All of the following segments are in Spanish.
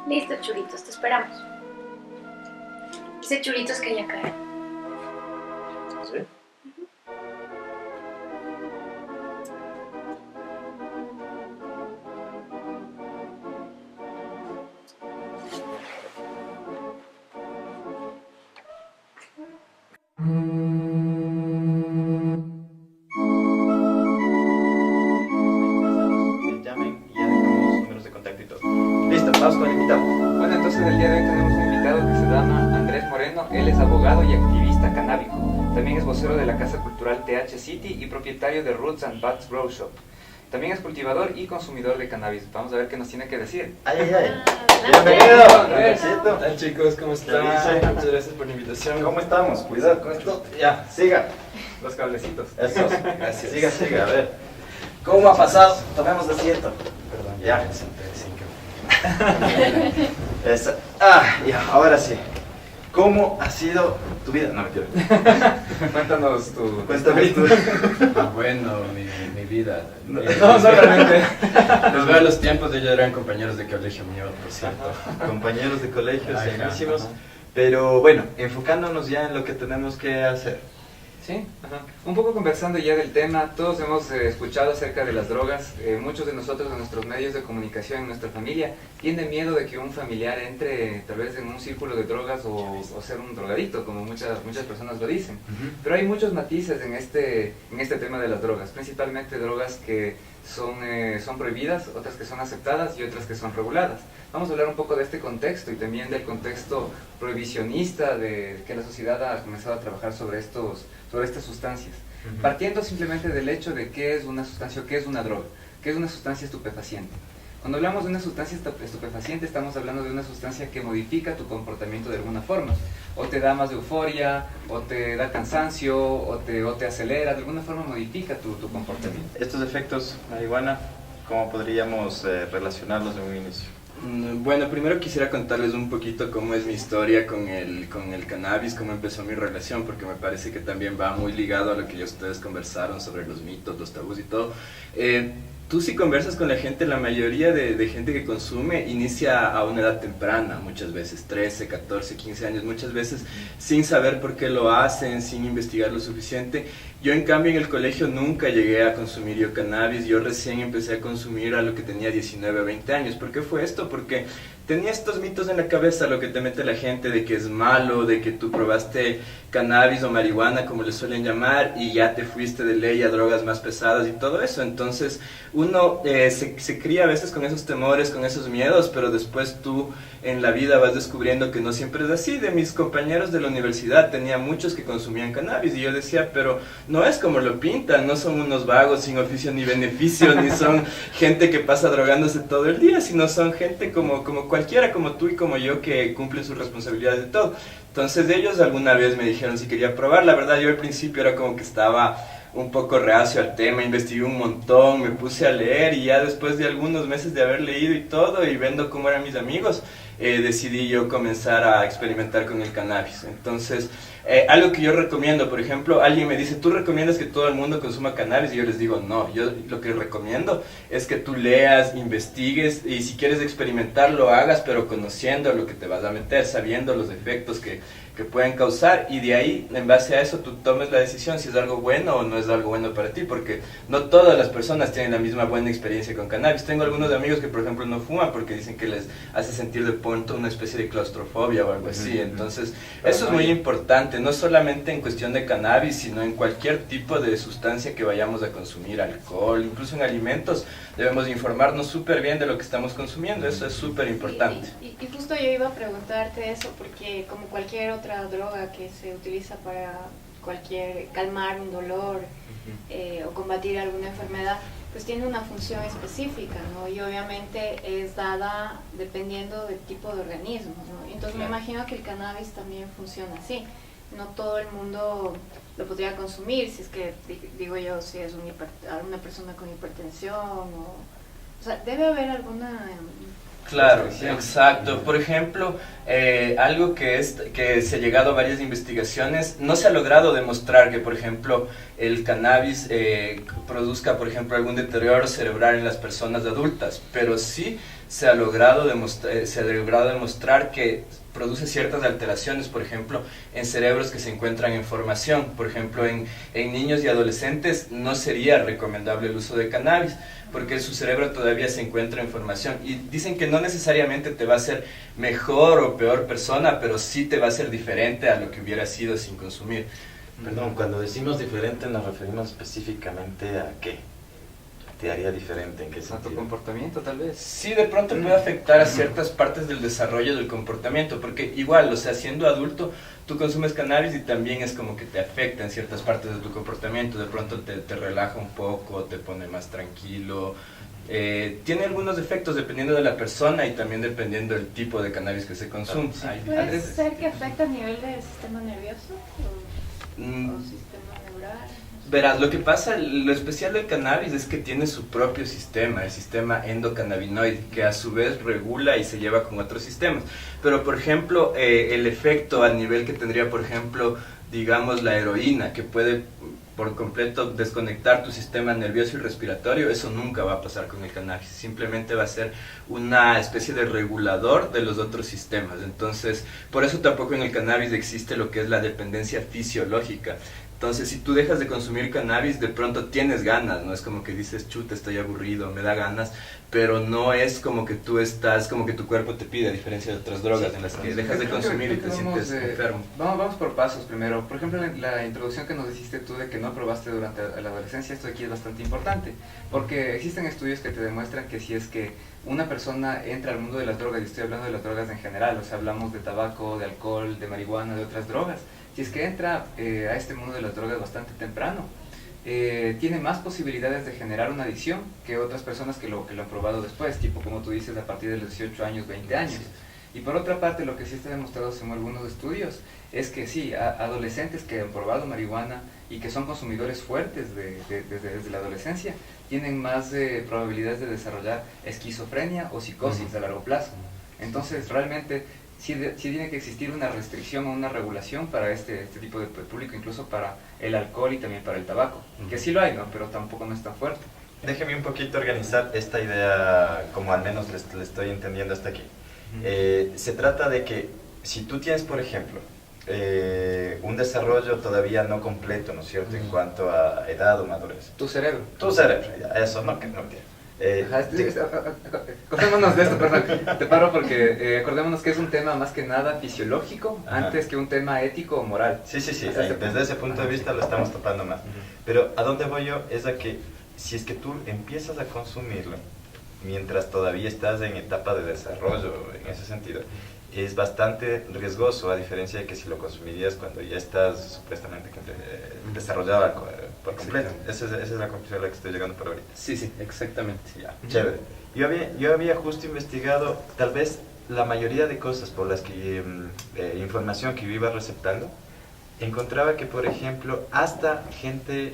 Listo, churitos, te esperamos. Ese churitos que ya cae. ¿Sí? Llamen y ya dejamos números de contacto y todo. Listo, vamos con el invitado. Bueno, entonces el día de hoy tenemos un invitado que se llama Andrés Moreno. Él es abogado y activista canábico. También es vocero de la Casa Cultural TH City y propietario de Roots and Buds Grow Shop. También es cultivador y consumidor de cannabis. Vamos a ver qué nos tiene que decir. Ay, ay, ay. Adelante. Bienvenido, Andresito. ¿Qué tal, chicos? ¿Cómo están? ¿Qué dice? Muchas gracias por la invitación. ¿Cómo estamos? Cuidado con esto. Ya, siga. Los cablecitos. Eso. Gracias. Siga, siga, a ver. ¿Cómo ha pasado? Tomemos asiento. Perdón, Ya. me senté sin que... Esa. Ya, ahora sí. ¿Cómo ha sido tu vida? No, mentira. Cuéntanos tu... Cuéntame tú. Bueno, mi vida. No, No, realmente. Les veo a los tiempos, ellos eran compañeros de colegio mío, por cierto. Compañeros de colegio, Ajá, buenísimos. ajá. Pero bueno, enfocándonos ya en lo que tenemos que hacer. Sí, ajá. Un poco conversando ya del tema, todos hemos escuchado acerca de las drogas. Muchos de nosotros en nuestros medios de comunicación, en nuestra familia, tienen miedo de que un familiar entre tal vez en un círculo de drogas o ser un drogadito, como muchas personas lo dicen. Pero hay muchos matices en este tema de las drogas, principalmente drogas que son prohibidas, otras que son aceptadas y otras que son reguladas. Vamos a hablar un poco de este contexto y también del contexto prohibicionista de que la sociedad ha comenzado a trabajar sobre estas sustancias. Partiendo simplemente del hecho de qué es una sustancia o qué es una droga, qué es una sustancia estupefaciente. Cuando hablamos de una sustancia estupefaciente estamos hablando de una sustancia que modifica tu comportamiento de alguna forma. O te da más euforia, o te da cansancio, o te acelera, de alguna forma modifica tu comportamiento. Estos efectos, marihuana, ¿cómo podríamos relacionarlos de un inicio? Bueno, primero quisiera contarles un poquito cómo es mi historia con el cannabis, cómo empezó mi relación, porque me parece que también va muy ligado a lo que ya ustedes conversaron sobre los mitos, los tabús y todo. Tú si conversas con la gente, la mayoría de gente que consume inicia a una edad temprana, muchas veces 13, 14, 15 años, muchas veces sin saber por qué lo hacen, sin investigar lo suficiente. Yo en cambio en el colegio nunca llegué a consumir yo cannabis, yo recién empecé a consumir a lo que tenía 19 o 20 años. ¿Por qué fue esto? Porque tenía estos mitos en la cabeza, lo que te mete la gente de que es malo, de que tú probaste cannabis o marihuana, como le suelen llamar, y ya te fuiste de ley a drogas más pesadas y todo eso. Entonces uno se cría a veces con esos temores, con esos miedos, pero después tú en la vida vas descubriendo que no siempre es así. De mis compañeros de la universidad tenía muchos que consumían cannabis y yo decía, pero no es como lo pintan, no son unos vagos sin oficio ni beneficio, ni son gente que pasa drogándose todo el día, sino son gente como cualquiera, como tú y como yo, que cumplen sus responsabilidades de todo. Entonces ellos alguna vez me dijeron si quería probar. La verdad yo al principio era como que estaba un poco reacio al tema, investigué un montón, me puse a leer y ya después de algunos meses de haber leído y todo y viendo cómo eran mis amigos, decidí yo comenzar a experimentar con el cannabis. Entonces, algo que yo recomiendo, por ejemplo, alguien me dice, ¿tú recomiendas que todo el mundo consuma cannabis? Y yo les digo, no, yo lo que recomiendo es que tú leas, investigues y si quieres experimentar lo hagas, pero conociendo lo que te vas a meter, sabiendo los efectos que pueden causar, y de ahí, en base a eso, tú tomes la decisión si es algo bueno o no es algo bueno para ti, porque no todas las personas tienen la misma buena experiencia con cannabis. Tengo algunos amigos que, por ejemplo, no fuman porque dicen que les hace sentir de pronto una especie de claustrofobia o algo así. Entonces, eso es muy importante, no solamente en cuestión de cannabis, sino en cualquier tipo de sustancia que vayamos a consumir, alcohol, incluso en alimentos, debemos informarnos súper bien de lo que estamos consumiendo. Eso es súper importante. Y justo yo iba a preguntarte eso, porque como cualquier otra droga que se utiliza para calmar un dolor o combatir alguna enfermedad, pues tiene una función específica, ¿no? Y obviamente es dada dependiendo del tipo de organismo, ¿no? Entonces me imagino que el cannabis también funciona así. No todo el mundo lo podría consumir, si es que, digo yo, si es una persona con hipertensión o sea, debe haber alguna... Claro, exacto. Por ejemplo, algo que se ha llegado a varias investigaciones, no se ha logrado demostrar que, por ejemplo, el cannabis produzca, por ejemplo, algún deterioro cerebral en las personas adultas, pero sí se ha logrado demostrar que produce ciertas alteraciones, por ejemplo, en cerebros que se encuentran en formación. Por ejemplo, en niños y adolescentes no sería recomendable el uso de cannabis, porque su cerebro todavía se encuentra en formación. Y dicen que no necesariamente te va a hacer mejor o peor persona, pero sí te va a hacer diferente a lo que hubiera sido sin consumir. Perdón, cuando decimos diferente nos referimos específicamente a qué. ¿Te haría diferente? ¿En qué A tu sentido? comportamiento, tal vez. Sí, de pronto puede afectar a ciertas partes del desarrollo del comportamiento, porque igual, o sea, siendo adulto, tú consumes cannabis y también es como que te afecta en ciertas partes de tu comportamiento. De pronto te relaja un poco, te pone más tranquilo. Tiene algunos efectos dependiendo de la persona y también dependiendo del tipo de cannabis que se consume. Sí. Hay ¿Puede diferentes- ser que afecta a nivel del sistema nervioso Mm, o sistema neural? Verás, lo que pasa, lo especial del cannabis es que tiene su propio sistema, el sistema endocannabinoide, que a su vez regula y se lleva con otros sistemas. Pero, por ejemplo, el efecto al nivel que tendría, por ejemplo, digamos, la heroína, que puede por completo desconectar tu sistema nervioso y respiratorio, eso nunca va a pasar con el cannabis. Simplemente va a ser una especie de regulador de los otros sistemas. Entonces, por eso tampoco en el cannabis existe lo que es la dependencia fisiológica. Entonces, si tú dejas de consumir cannabis, de pronto tienes ganas, no es como que dices, chuta, estoy aburrido, me da ganas, pero no es como que tú estás, como que tu cuerpo te pide, a diferencia de otras drogas en las que dejas de Creo que- consumir y creo te que sientes enfermo. Vamos por pasos primero. Por ejemplo, la introducción que nos dijiste tú de que no probaste durante la adolescencia, esto aquí es bastante importante, porque existen estudios que te demuestran que si es que una persona entra al mundo de las drogas, y estoy hablando de las drogas en general, o sea, hablamos de tabaco, de alcohol, de marihuana, de otras drogas, si es que entra a este mundo de las drogas bastante temprano, tiene más posibilidades de generar una adicción que otras personas que lo han probado después, tipo como tú dices, a partir de los 18 años, 20 años. Y por otra parte, lo que sí está demostrado según algunos estudios es que sí, adolescentes que han probado marihuana y que son consumidores fuertes desde la adolescencia, tienen más probabilidades de desarrollar esquizofrenia o psicosis a largo plazo. Entonces, realmente sí tiene que existir una restricción o una regulación para este tipo de público, incluso para el alcohol y también para el tabaco, que sí lo hay, ¿no? Pero tampoco no es tan fuerte. Déjeme un poquito organizar esta idea, como al menos le estoy entendiendo hasta aquí. Se trata de que si tú tienes, por ejemplo, un desarrollo todavía no completo, ¿no es cierto?, en cuanto a edad o madurez. Tu cerebro. Tu cerebro, ya, eso no tiene. Acordémonos de esto, perdón, te paro porque acordémonos que es un tema más que nada fisiológico, Ajá. antes que un tema ético o moral. Sí, Hasta este desde ese punto de vista lo estamos topando más. Pero a dónde voy yo es a que si es que tú empiezas a consumirlo mientras todavía estás en etapa de desarrollo, en ese sentido, es bastante riesgoso, a diferencia de que si lo consumirías cuando ya estás supuestamente desarrollado por completo. Esa es la conclusión a la que estoy llegando por ahorita. Sí, sí, exactamente. Ya, chévere. Yo había justo investigado tal vez la mayoría de cosas por las que información que yo iba receptando, encontraba que, por ejemplo, hasta gente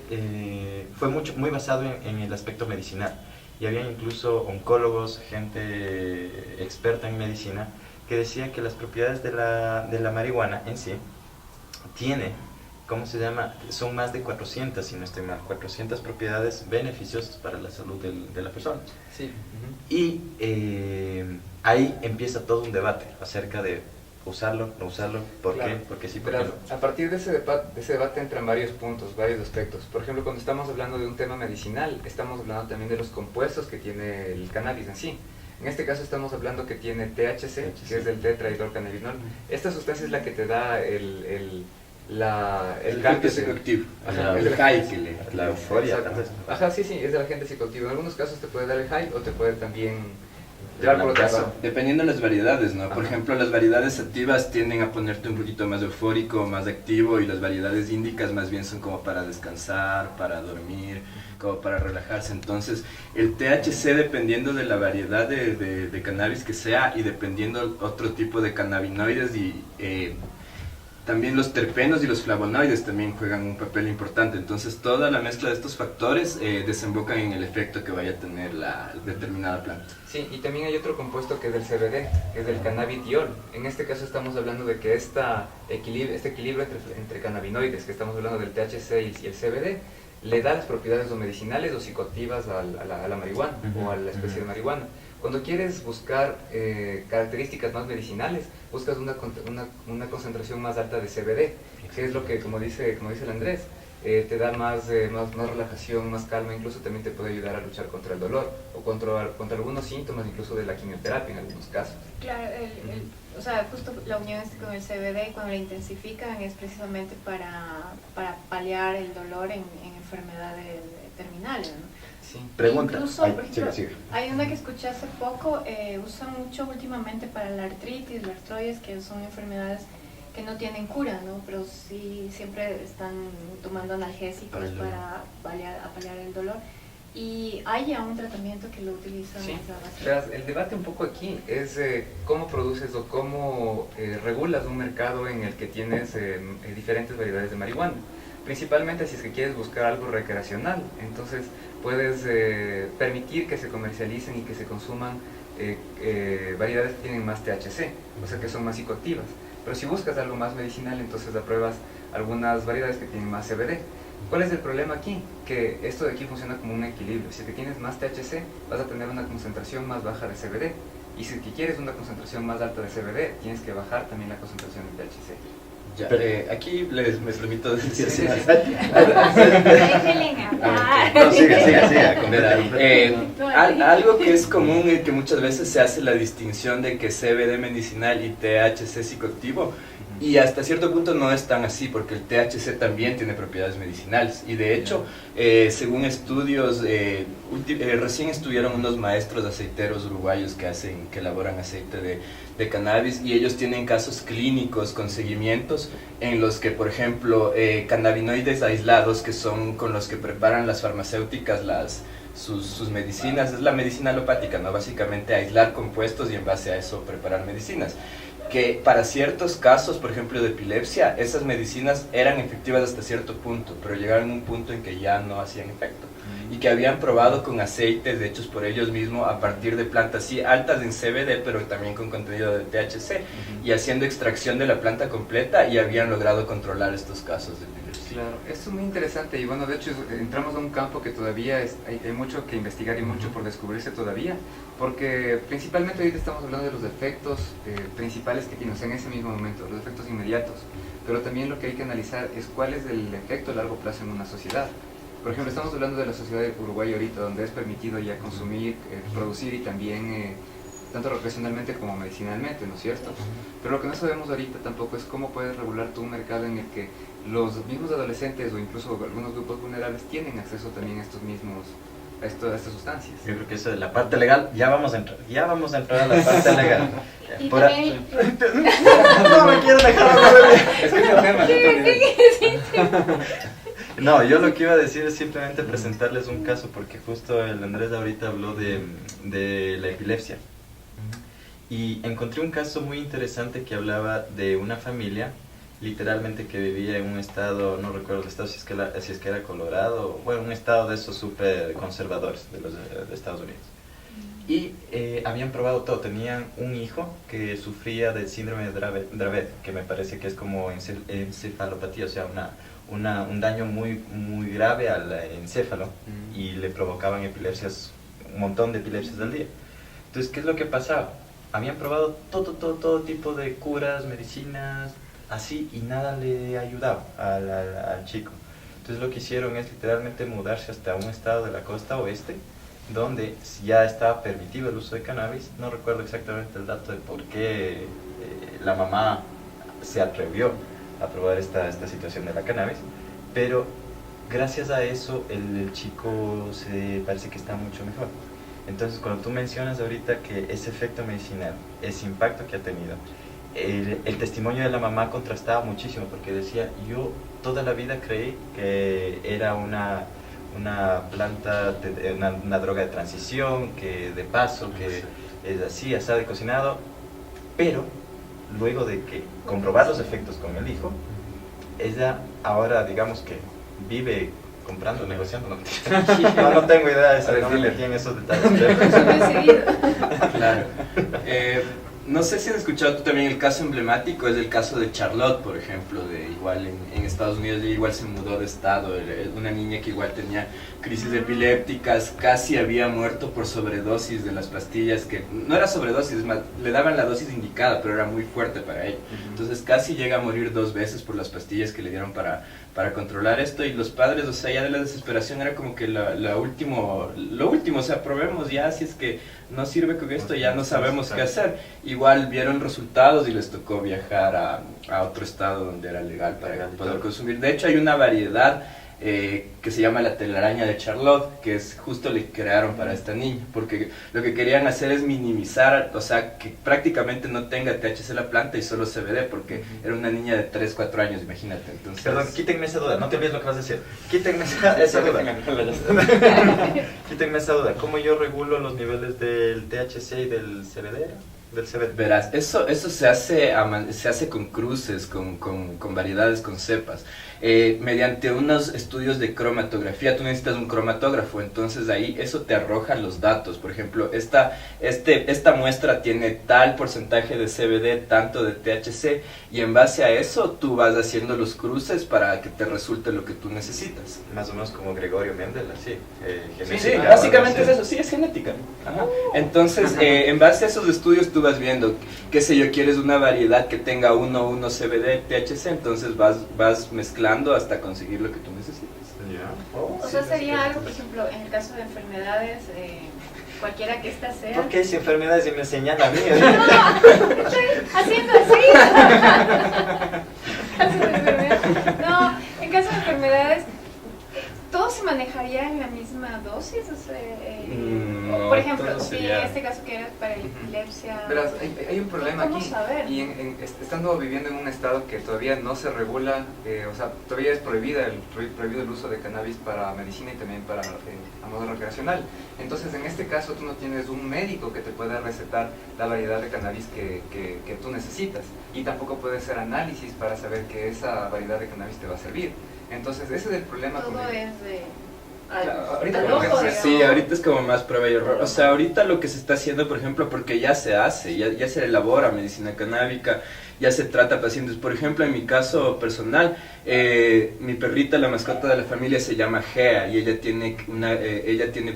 fue muy basado en el aspecto medicinal, y había incluso oncólogos, gente experta en medicina, que decía que las propiedades de la marihuana en sí tiene, ¿cómo se llama? Son más de 400, si no estoy mal, 400 propiedades beneficiosas para la salud de la persona. Sí. Y ahí empieza todo un debate acerca de usarlo, no usarlo, ¿por Claro. qué? Porque sí, porque Pero no. a partir de ese debate entran varios puntos, varios aspectos. Por ejemplo, cuando estamos hablando de un tema medicinal, estamos hablando también de los compuestos que tiene el cannabis en sí. En este caso estamos hablando que tiene THC, que es del tetrahidrocannabinol. Esta sustancia es la que te da el El cambio psicoactivo. Ajá, El es high que le... La euforia, Exacto. tal vez. Ajá, sí, es del agente psicoactivo. En algunos casos te puede dar el high o te puede también llevar por otro lado. Dependiendo de las variedades, ¿no? Por Ajá. ejemplo, las variedades activas tienden a ponerte un poquito más eufórico, más activo, y las variedades índicas más bien son como para descansar, para dormir, como para relajarse. Entonces, el THC, dependiendo de la variedad de cannabis que sea, y dependiendo otro tipo de cannabinoides, y también los terpenos y los flavonoides también juegan un papel importante. Entonces, toda la mezcla de estos factores desembocan en el efecto que vaya a tener la determinada planta. Sí, y también hay otro compuesto que es del CBD, que es del cannabidiol. En este caso estamos hablando de que este equilibrio entre cannabinoides, que estamos hablando del THC y el CBD, le da las propiedades o medicinales o psicoactivas a la marihuana o a la especie de marihuana. Cuando quieres buscar características más medicinales, buscas una concentración más alta de CBD, que es lo que, como dice el Andrés, te da más relajación, más calma, incluso también te puede ayudar a luchar contra el dolor o contra algunos síntomas, incluso de la quimioterapia en algunos casos. Claro, o sea, justo la unión con el CBD, cuando la intensifican, es precisamente para paliar el dolor en enfermedades terminales, ¿no? Sí. Pregunta. Incluso, Ay, por ejemplo, sigue. hay una que escuché hace poco, usan mucho últimamente para la artritis, la artroides, que son enfermedades que no tienen cura, ¿no? Pero sí siempre están tomando analgésicos para paliar el dolor. Y hay ya un tratamiento que lo utilizan. Sí. Verás, El debate un poco aquí es cómo produces o cómo regulas un mercado en el que tienes diferentes variedades de marihuana. Principalmente si es que quieres buscar algo recreacional, entonces puedes permitir que se comercialicen y que se consuman variedades que tienen más THC, o sea que son más psicoactivas. Pero si buscas algo más medicinal, entonces apruebas algunas variedades que tienen más CBD. ¿Cuál es el problema aquí? Que esto de aquí funciona como un equilibrio. Si que tienes más THC, vas a tener una concentración más baja de CBD. Y si que quieres una concentración más alta de CBD, tienes que bajar también la concentración de THC. Ya, aquí me permito decir Sí. déjenle hablar. No, siga. Algo que es común es que muchas veces se hace la distinción de que CBD medicinal y THC psicoactivo, y hasta cierto punto no es tan así, porque el THC también tiene propiedades medicinales. Y de hecho, según estudios, recién estuvieron unos maestros aceiteros uruguayos que elaboran aceite de cannabis, y ellos tienen casos clínicos con seguimientos en los que, por ejemplo, cannabinoides aislados, que son con los que preparan las farmacéuticas sus medicinas, es la medicina alopática, ¿no? Básicamente aislar compuestos y en base a eso preparar medicinas. Que para ciertos casos, por ejemplo de epilepsia, esas medicinas eran efectivas hasta cierto punto, pero llegaron a un punto en que ya no hacían efecto. Y que habían probado con aceites hechos por ellos mismos a partir de plantas, sí, altas en CBD, pero también con contenido de THC, y haciendo extracción de la planta completa, y habían logrado controlar estos casos de epilepsia. Claro, esto es muy interesante, y bueno, de hecho entramos a un campo que todavía hay mucho que investigar y mucho por descubrirse todavía, porque principalmente ahorita estamos hablando de los efectos principales que tienen en ese mismo momento, los efectos inmediatos, pero también lo que hay que analizar es cuál es el efecto a largo plazo en una sociedad. Por ejemplo, estamos hablando de la sociedad de Uruguay ahorita, donde es permitido ya consumir, producir y también tanto recreacionalmente como medicinalmente, ¿no es cierto? Pero lo que no sabemos ahorita tampoco es cómo puedes regular tú un mercado en el que los mismos adolescentes o incluso algunos grupos vulnerables tienen acceso también a estas sustancias. Yo creo que eso de la parte legal, ya vamos a entrar a la parte legal. Y Por también, no me quiero dejar hablar de mí. Es que es el tema, No, yo lo que iba a decir es simplemente presentarles un caso, porque justo el Andrés ahorita habló de la epilepsia. Y encontré un caso muy interesante que hablaba de una familia, literalmente, que vivía en un estado, no recuerdo el estado, si es que era Colorado, bueno, un estado de esos súper conservadores de Estados Unidos. Y habían probado todo. Tenían un hijo que sufría del síndrome de Dravet, que me parece que es como encefalopatía, o sea, un daño muy, muy grave al encéfalo, y le provocaban epilepsias, un montón de epilepsias al día. Entonces, ¿qué es lo que pasaba? Habían probado todo tipo de curas, medicinas, así, y nada le ayudaba al chico. Entonces lo que hicieron es literalmente mudarse hasta un estado de la costa oeste, donde ya estaba permitido el uso de cannabis. No recuerdo exactamente el dato de por qué la mamá se atrevió a probar esta situación de la cannabis, pero gracias a eso el chico parece que está mucho mejor. Entonces, cuando tú mencionas ahorita que ese efecto medicinal, ese impacto que ha tenido, el testimonio de la mamá contrastaba muchísimo, porque decía: yo toda la vida creí que era una planta, una droga de transición, que de paso, que es así, asado y cocinado, pero luego de que comprobar los efectos con el hijo, ella ahora, digamos que vive comprando, negociando, no tengo idea de eso, no me metí en esos detalles. decidido. Claro. No sé si has escuchado tú también el caso emblemático, es el caso de Charlotte, por ejemplo, de igual en Estados Unidos, ella igual se mudó de estado, una niña que igual tenía crisis epilépticas, casi había muerto por sobredosis de las pastillas, que no era sobredosis, es más, le daban la dosis indicada, pero era muy fuerte para ella. Entonces casi llega a morir 2 veces por las pastillas que le dieron para controlar esto, y los padres, o sea, ya de la desesperación era como que lo último, o sea, probemos ya, si es que no sirve con esto, ya no sabemos qué hacer. Igual vieron resultados y les tocó viajar a otro estado donde era legal para poder consumir. De hecho, hay una variedad que se llama la telaraña de Charlotte, que es justo le crearon para esta niña, porque lo que querían hacer es minimizar, o sea, que prácticamente no tenga THC la planta y solo CBD, porque era una niña de 3, 4 años, imagínate. Entonces, perdón, quítenme esa duda, no te olvides lo que vas a decir. Quítenme esa duda. Quítenme esa duda. ¿Cómo yo regulo los niveles del THC y del CBD? Verás, eso se hace con cruces, con variedades, con cepas. Mediante unos estudios de cromatografía, tú necesitas un cromatógrafo, entonces ahí eso te arroja los datos. Por ejemplo, esta muestra tiene tal porcentaje de CBD, tanto de THC, y en base a eso tú vas haciendo los cruces para que te resulte lo que tú necesitas. Más o menos como Gregorio Mendel, así. Sí, básicamente es eso, sí, es genética. Ajá. Entonces, en base a esos estudios tú vas viendo, qué sé yo, quieres una variedad que tenga 1 CBD, THC, entonces vas mezclando hasta conseguir lo que tú necesitas. O sea, sería algo, por ejemplo, en el caso de enfermedades, cualquiera que ésta sea. ¿Por qué si enfermedades y me señala a mí? No, estoy haciendo así. Caso de enfermedades. No, en caso de enfermedades, ¿todo se manejaría en la misma dosis? O sea, no, por ejemplo, si sería... en este caso que era para epilepsia... Verás, hay un problema ¿cómo aquí, saber? y estando viviendo en un estado que todavía no se regula, o sea, todavía es prohibido el uso de cannabis para medicina y también para a modo recreacional. Entonces, en este caso, tú no tienes un médico que te pueda recetar la variedad de cannabis que tú necesitas, y tampoco puedes hacer análisis para saber que esa variedad de cannabis te va a servir. Entonces, ese es el problema. Todo con es de... ahorita al como ojo, que- Sí, ahorita es como más prueba y error. O sea, ahorita lo que se está haciendo, por ejemplo, porque ya se hace, ya se elabora medicina canábica, ya se trata a pacientes. Por ejemplo, en mi caso personal, mi perrita, la mascota de la familia, se llama Gea, y ella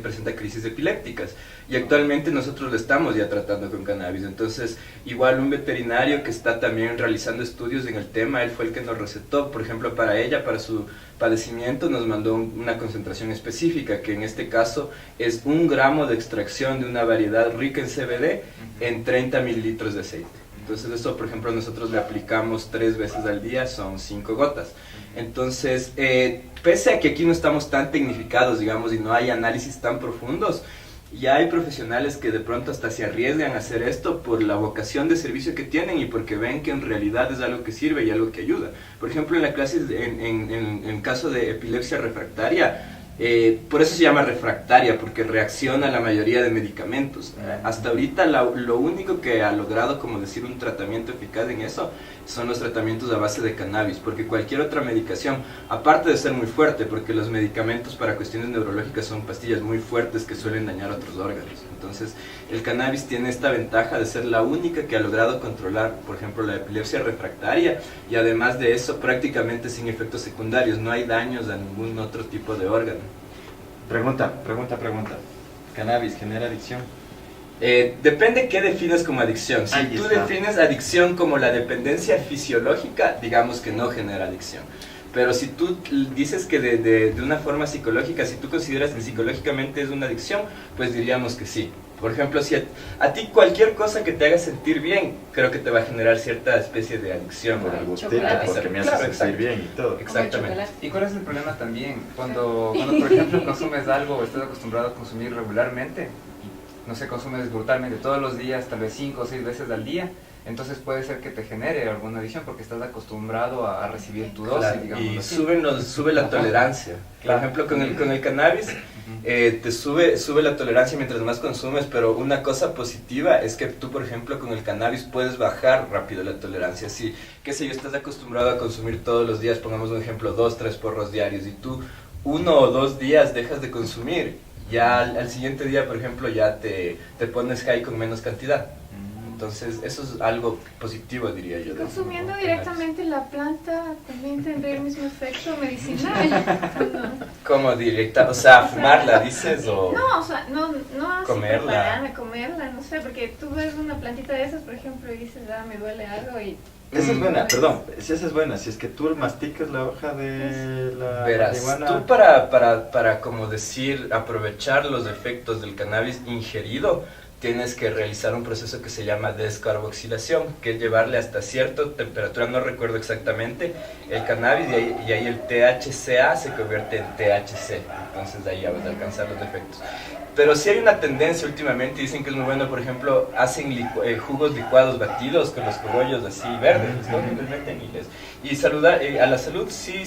presenta crisis epilépticas. Y actualmente nosotros le estamos ya tratando con cannabis. Entonces, igual un veterinario que está también realizando estudios en el tema, él fue el que nos recetó, por ejemplo, para ella, para su padecimiento, nos mandó una concentración específica, que en este caso es 1 gramo de extracción de una variedad rica en CBD en 30 mililitros de aceite. Entonces eso, por ejemplo, nosotros le aplicamos 3 veces al día, son 5 gotas. Entonces, pese a que aquí no estamos tan tecnificados, digamos, y no hay análisis tan profundos, ya hay profesionales que de pronto hasta se arriesgan a hacer esto por la vocación de servicio que tienen y porque ven que en realidad es algo que sirve y algo que ayuda. Por ejemplo, en la clase, en caso de epilepsia refractaria, por eso se llama refractaria, porque reacciona a la mayoría de medicamentos. Hasta ahorita lo único que ha logrado, como decir, un tratamiento eficaz en eso, son los tratamientos a base de cannabis, porque cualquier otra medicación, aparte de ser muy fuerte, porque los medicamentos para cuestiones neurológicas son pastillas muy fuertes que suelen dañar otros órganos. Entonces, el cannabis tiene esta ventaja de ser la única que ha logrado controlar, por ejemplo, la epilepsia refractaria, y además de eso, prácticamente sin efectos secundarios, no hay daños a ningún otro tipo de órgano. Pregunta. ¿Cannabis genera adicción? Depende qué defines como adicción. Si Ahí tú está. defines adicción como la dependencia fisiológica, digamos que no genera adicción. Pero si tú dices que de una forma psicológica, si tú consideras que psicológicamente es una adicción, pues diríamos que sí. Por ejemplo, si a ti cualquier cosa que te haga sentir bien, creo que te va a generar cierta especie de adicción. Por el ¿no? gustito, Chocolate. porque me hace Claro, sentir exacto. bien y todo. Exactamente. ¿Y cuál es el problema también? Cuando por ejemplo, consumes algo o estás acostumbrado a consumir regularmente, no sé, consumes brutalmente todos los días, tal vez 5 o 6 veces al día, entonces puede ser que te genere alguna adicción porque estás acostumbrado a recibir tu dosis, Claro, digamos y así. sube la Ajá. tolerancia. Claro. Por ejemplo, con el cannabis te sube la tolerancia mientras más consumes, pero una cosa positiva es que tú, por ejemplo, con el cannabis puedes bajar rápido la tolerancia. Si, qué sé yo, estás acostumbrado a consumir todos los días, pongamos un ejemplo, 2, 3 porros diarios, y tú 1 o 2 días dejas de consumir, ya al siguiente día, por ejemplo, ya te pones high con menos cantidad. Entonces, eso es algo positivo, diría yo. Consumiendo directamente la planta también tendría el mismo efecto medicinal. ¿Cómo directa? O sea, fumarla, dices, o... No, o sea, no así comerla. comerla, no sé, porque tú ves una plantita de esas, por ejemplo, y dices, me duele algo y... Esa es buena, perdón, si esa es buena, si es que tú masticas la hoja de la Verás, marihuana... tú para, como decir, aprovechar los efectos del cannabis ingerido, tienes que realizar un proceso que se llama descarboxilación, que es llevarle hasta cierta temperatura, no recuerdo exactamente, el cannabis y ahí el THCA se convierte en THC, entonces de ahí ya vas a alcanzar los efectos. Pero sí hay una tendencia últimamente, dicen que es muy bueno, por ejemplo, hacen jugos licuados batidos con los cogollos así verdes, ¿no? Les meten y a la salud sí,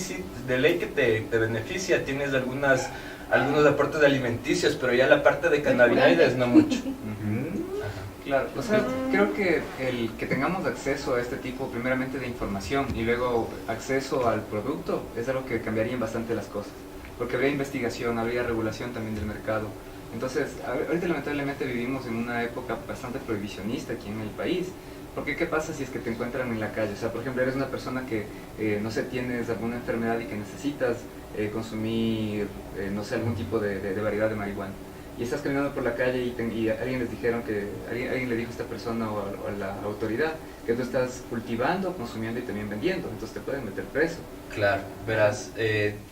de ley que te beneficia, tienes algunos aportes alimenticios, pero ya la parte de cannabinoides no mucho. Claro, o sea, creo que el que tengamos acceso a este tipo, primeramente de información y luego acceso al producto, es algo que cambiaría bastante las cosas, porque habría investigación, habría regulación también del mercado. Entonces, ahorita lamentablemente vivimos en una época bastante prohibicionista aquí en el país, porque ¿qué pasa si es que te encuentran en la calle? O sea, por ejemplo, eres una persona que, no sé, tienes alguna enfermedad y que necesitas consumir, no sé, algún tipo de variedad de marihuana. Y estás caminando por la calle y alguien les dijeron que, alguien le dijo a esta persona o a la autoridad que tú estás cultivando, consumiendo y también vendiendo, entonces te pueden meter preso. Claro, verás,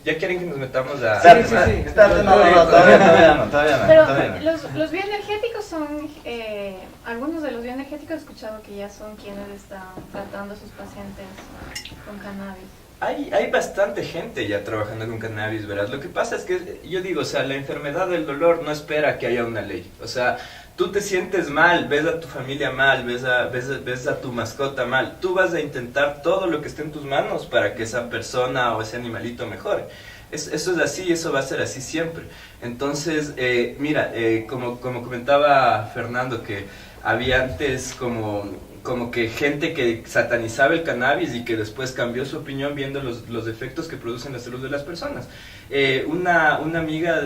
ya quieren que nos metamos a... Sí. Todavía no. Pero los bioenergéticos son, algunos de los bioenergéticos he escuchado que ya son quienes están tratando a sus pacientes con cannabis. Hay bastante gente ya trabajando con cannabis, ¿verdad? Lo que pasa es que, yo digo, o sea, la enfermedad del dolor no espera que haya una ley. O sea, tú te sientes mal, ves a tu familia mal, ves a tu mascota mal. Tú vas a intentar todo lo que esté en tus manos para que esa persona o ese animalito mejore. Eso es así, eso va a ser así siempre. Entonces, mira, como comentaba Fernando, que había antes como que gente que satanizaba el cannabis y que después cambió su opinión viendo los efectos que producen la salud de las personas. Una amiga,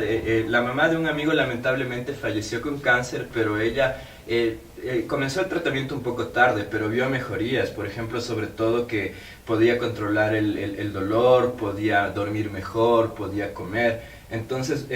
la mamá de un amigo lamentablemente falleció con cáncer, pero ella comenzó el tratamiento un poco tarde, pero vio mejorías, por ejemplo, sobre todo que podía controlar el dolor, podía dormir mejor, podía comer. Entonces,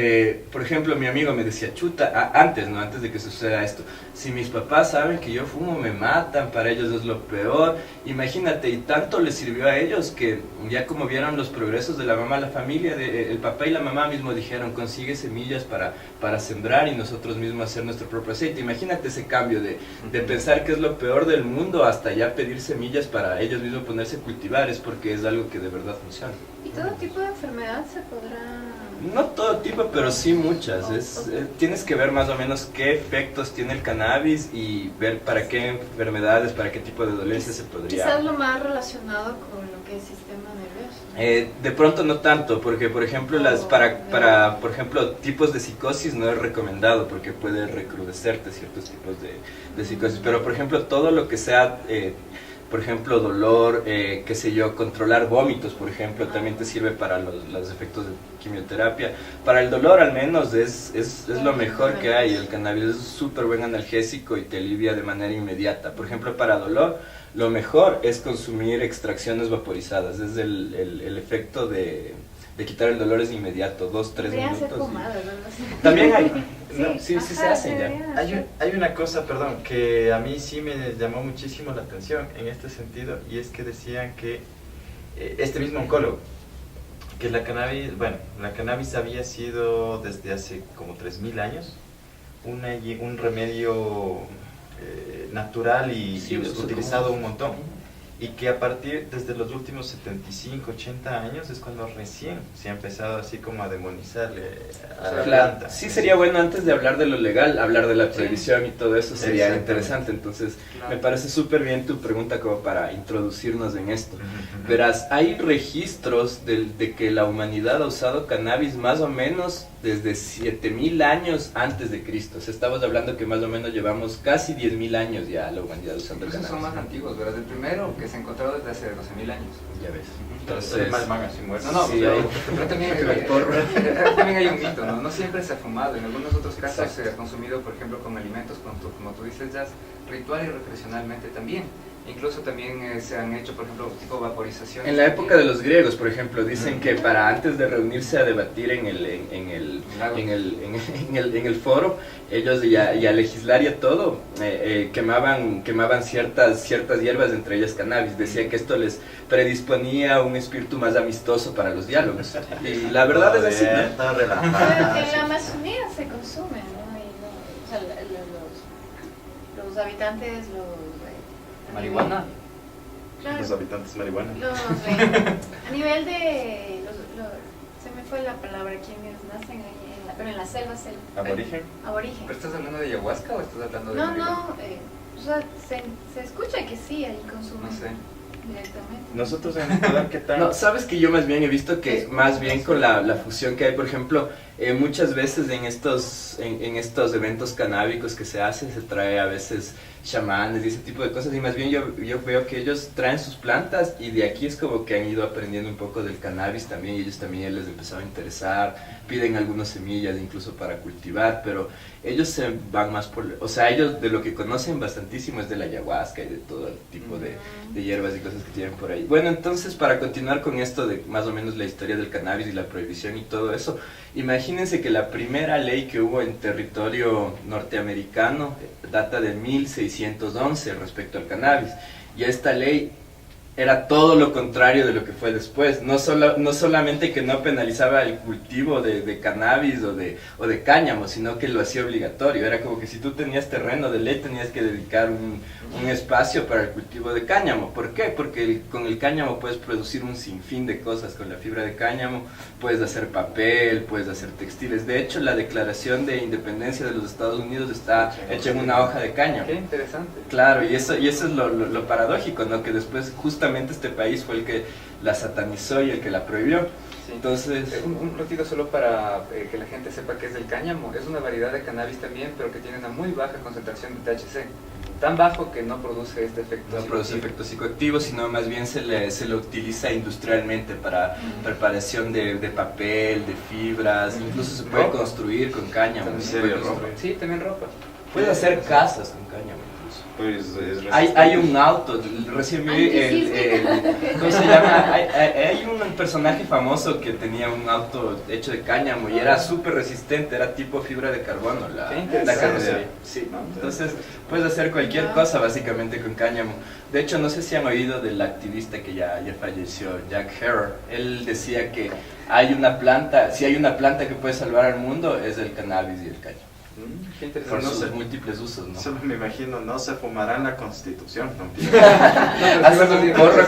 por ejemplo, mi amigo me decía, chuta, antes de que suceda esto, si mis papás saben que yo fumo, me matan, para ellos es lo peor. Imagínate, y tanto les sirvió a ellos que ya como vieron los progresos de la mamá, la familia, el papá y la mamá mismo dijeron, consigue semillas para sembrar y nosotros mismos hacer nuestro propio aceite. Imagínate ese cambio de pensar que es lo peor del mundo hasta ya pedir semillas para ellos mismos ponerse a cultivar, es porque es algo que de verdad funciona. ¿Y todo tipo de enfermedad se podrá...? No todo tipo, pero sí muchas. Tienes que ver más o menos qué efectos tiene el cannabis y ver para qué enfermedades, para qué tipo de dolencias se podría... Quizás lo más relacionado con lo que es sistema nervioso. De pronto no tanto, porque por ejemplo para por ejemplo tipos de psicosis no es recomendado porque puede recrudecerte ciertos tipos de psicosis, pero por ejemplo todo lo que sea... por ejemplo, dolor, qué sé yo, controlar vómitos, por ejemplo, también te sirve para los efectos de quimioterapia. Para el dolor, al menos, es lo mejor que hay. El cannabis es súper buen analgésico y te alivia de manera inmediata. Por ejemplo, para dolor, lo mejor es consumir extracciones vaporizadas. Es el efecto de quitar el dolor es inmediato, 2-3 minutos. Pomadas, También hay, sí se hacen ya. Hay una cosa, perdón, que a mí sí me llamó muchísimo la atención en este sentido, y es que decían que este mismo oncólogo, que la cannabis había sido desde hace como 3000 años un remedio natural y utilizado un montón. Y que a partir desde los últimos 75, 80 años es cuando recién se ha empezado así como a demonizarle a la planta. Sí, sería bueno antes de hablar de lo legal, hablar de la prohibición y todo eso sería interesante. Entonces, me parece súper bien tu pregunta como para introducirnos en esto. Verás, hay registros de que la humanidad ha usado cannabis más o menos desde 7000 años antes de Cristo. O sea, estamos hablando que más o menos llevamos casi 10.000 años ya la humanidad usando cannabis. Esos son más antiguos, ¿verdad? El primero que que se encontró desde hace 12.000 años. Ya ves. Entonces, más van así muertos. No, Sí, pero también hay un mito, ¿no? No siempre se ha fumado, en algunos otros casos se ha consumido, por ejemplo, con alimentos, como tú dices, ya ritual y recreacionalmente también. Incluso también se han hecho, por ejemplo, tipo vaporizaciones. En la época de los griegos, por ejemplo, dicen que para antes de reunirse a debatir en el foro, ellos y a legislar y a todo, quemaban ciertas hierbas, entre ellas cannabis. Decían que esto les predisponía a un espíritu más amistoso para los diálogos. Y la verdad es así, ¿no? Está Pero relajado. en la Amazonía se consume, ¿no? O sea, los habitantes, ¿Marihuana? Claro. Los habitantes marihuana. A nivel de... se me fue la palabra, quienes nacen ahí, pero en la selva. ¿Aborigen? Aborigen. ¿Pero estás hablando de ayahuasca o estás hablando de marihuana? No, o sea, se escucha que sí, ahí consumen No sé. directamente. Nosotros en Ecuador, ¿qué tal? No, sabes que yo más bien he visto que más bien con la fusión que hay, por ejemplo, muchas veces en estos eventos canábicos que se hacen, se trae a veces chamanes y ese tipo de cosas, y más bien yo veo que ellos traen sus plantas y de aquí es como que han ido aprendiendo un poco del cannabis también, y ellos también les empezó a interesar, piden algunas semillas incluso para cultivar, pero ellos se van más por, o sea, ellos de lo que conocen bastantísimo es de la ayahuasca y de todo el tipo de hierbas y cosas que tienen por ahí. Bueno, entonces para continuar con esto de más o menos la historia del cannabis y la prohibición y todo eso, imagínense que la primera ley que hubo en territorio norteamericano data de 1611 respecto al cannabis, y esta ley era todo lo contrario de lo que fue después. No solamente que no penalizaba el cultivo de cannabis o de cáñamo, sino que lo hacía obligatorio. Era como que si tú tenías terreno de ley tenías que dedicar un espacio para el cultivo de cáñamo. ¿Por qué? Porque con el cáñamo puedes producir un sinfín de cosas. Con la fibra de cáñamo puedes hacer papel, puedes hacer textiles. De hecho, la Declaración de Independencia de los Estados Unidos está hecha en una hoja de cáñamo. Qué interesante. Claro, y eso es lo paradójico, ¿no? Que después justamente este país fue el que la satanizó y el que la prohibió. Sí. Entonces, un ratito solo para que la gente sepa qué es el cáñamo. Es una variedad de cannabis también, pero que tiene una muy baja concentración de THC. Tan bajo que no produce este efecto. no produce efecto psicoactivo, sino más bien se lo utiliza industrialmente para preparación de papel, de fibras, incluso se puede Ropa. construir con cáñamo. ¿En se serio, puede ropa? construir. Sí, también ropa. Puede hacer casas con cáñamo incluso. Pues Hay un auto, recién vi ¿cómo se llama? Hay un personaje famoso que tenía un auto hecho de cáñamo y era súper resistente, era tipo fibra de carbono Qué la interesante. carrocería. Sí, entonces puedes hacer cualquier cosa básicamente con cáñamo. De hecho, no sé si han oído del activista que ya falleció, Jack Herer. Él decía que si hay una planta que puede salvar al mundo es el cannabis y el cáñamo. Qué Por interesante. sus múltiples usos, ¿no? Solo me imagino, no se fumarán la Constitución, ¿no? Haces un porro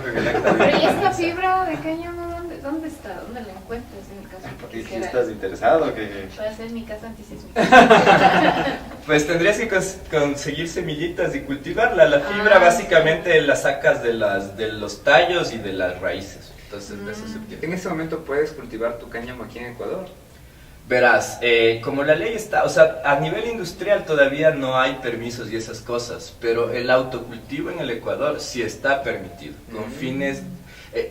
con el acta de Pero ¿y esta fibra de cáñamo dónde está? ¿Dónde la encuentras en el caso? Porque ¿Y si estás interesado? Que puede ser mi casa antisísmica. Pues tendrías que conseguir semillitas y cultivarla. La fibra básicamente la sacas de los tallos y de las raíces. Entonces de eso se obtiene. En este momento puedes cultivar tu cáñamo aquí en Ecuador. Verás, como la ley está, o sea, a nivel industrial todavía no hay permisos y esas cosas, pero el autocultivo en el Ecuador sí está permitido, con fines...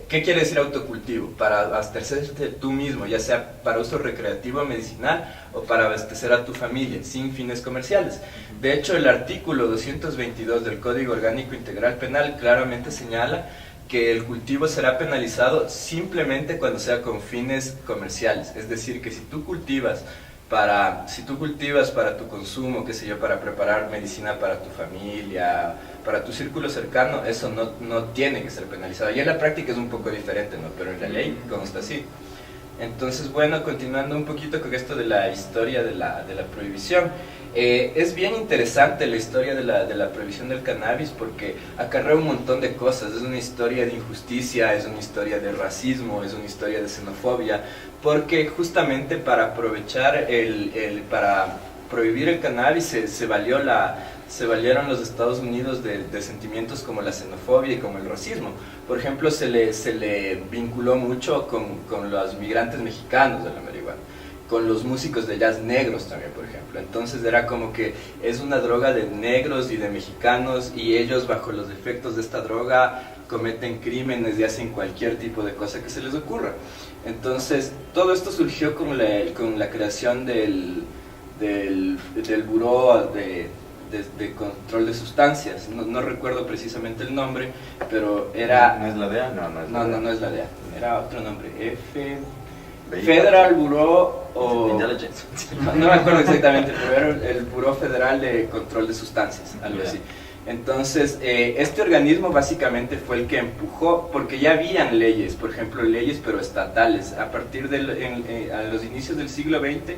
¿Qué quiere decir autocultivo? Para abastecerte tú mismo, ya sea para uso recreativo, medicinal o para abastecer a tu familia, sin fines comerciales. De hecho, el artículo 222 del Código Orgánico Integral Penal claramente señala que el cultivo será penalizado simplemente cuando sea con fines comerciales. Es decir, que si tú cultivas para tu consumo, qué sé yo, para preparar medicina para tu familia, para tu círculo cercano, eso no tiene que ser penalizado. Y en la práctica es un poco diferente, ¿no? Pero en la ley consta así. Entonces, bueno, continuando un poquito con esto de la historia de la prohibición. Es bien interesante la historia de la prohibición del cannabis porque acarrea un montón de cosas. Es una historia de injusticia, es una historia de racismo, es una historia de xenofobia, porque justamente para aprovechar para prohibir el cannabis se valieron los Estados Unidos de sentimientos como la xenofobia y como el racismo. Por ejemplo, se le vinculó mucho con los migrantes mexicanos de la marihuana. con los músicos de jazz negros también, por ejemplo. Entonces era como que es una droga de negros y de mexicanos, y ellos bajo los efectos de esta droga cometen crímenes y hacen cualquier tipo de cosa que se les ocurra. Entonces todo esto surgió con la creación del Buró de Control de Sustancias. No recuerdo precisamente el nombre, pero era... ¿No es la DEA? No es la DEA, era otro nombre, Federal Bureau o... Intelligence. No me acuerdo exactamente, pero era el Buró Federal de Control de Sustancias, algo así. Entonces, este organismo básicamente fue el que empujó, porque ya habían leyes, por ejemplo, leyes pero estatales. A partir de a los inicios del siglo XX,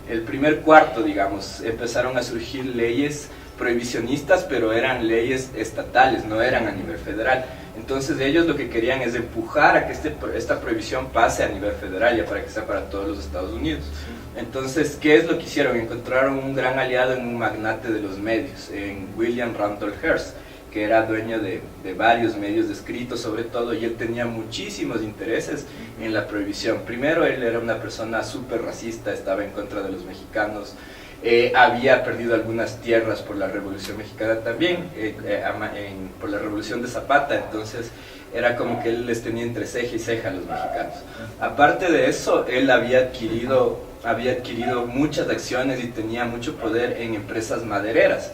el primer cuarto, digamos, empezaron a surgir leyes prohibicionistas, pero eran leyes estatales, no eran a nivel federal. Entonces ellos lo que querían es empujar a que esta prohibición pase a nivel federal, ya para que sea para todos los Estados Unidos. Entonces, ¿qué es lo que hicieron? Encontraron un gran aliado en un magnate de los medios, en William Randolph Hearst, que era dueño de varios medios de escrito sobre todo, y él tenía muchísimos intereses en la prohibición. Primero, él era una persona súper racista, estaba en contra de los mexicanos, había perdido algunas tierras por la Revolución Mexicana también, por la Revolución de Zapata, entonces era como que él les tenía entre ceja y ceja a los mexicanos. Aparte de eso, él había adquirido muchas acciones y tenía mucho poder en empresas madereras.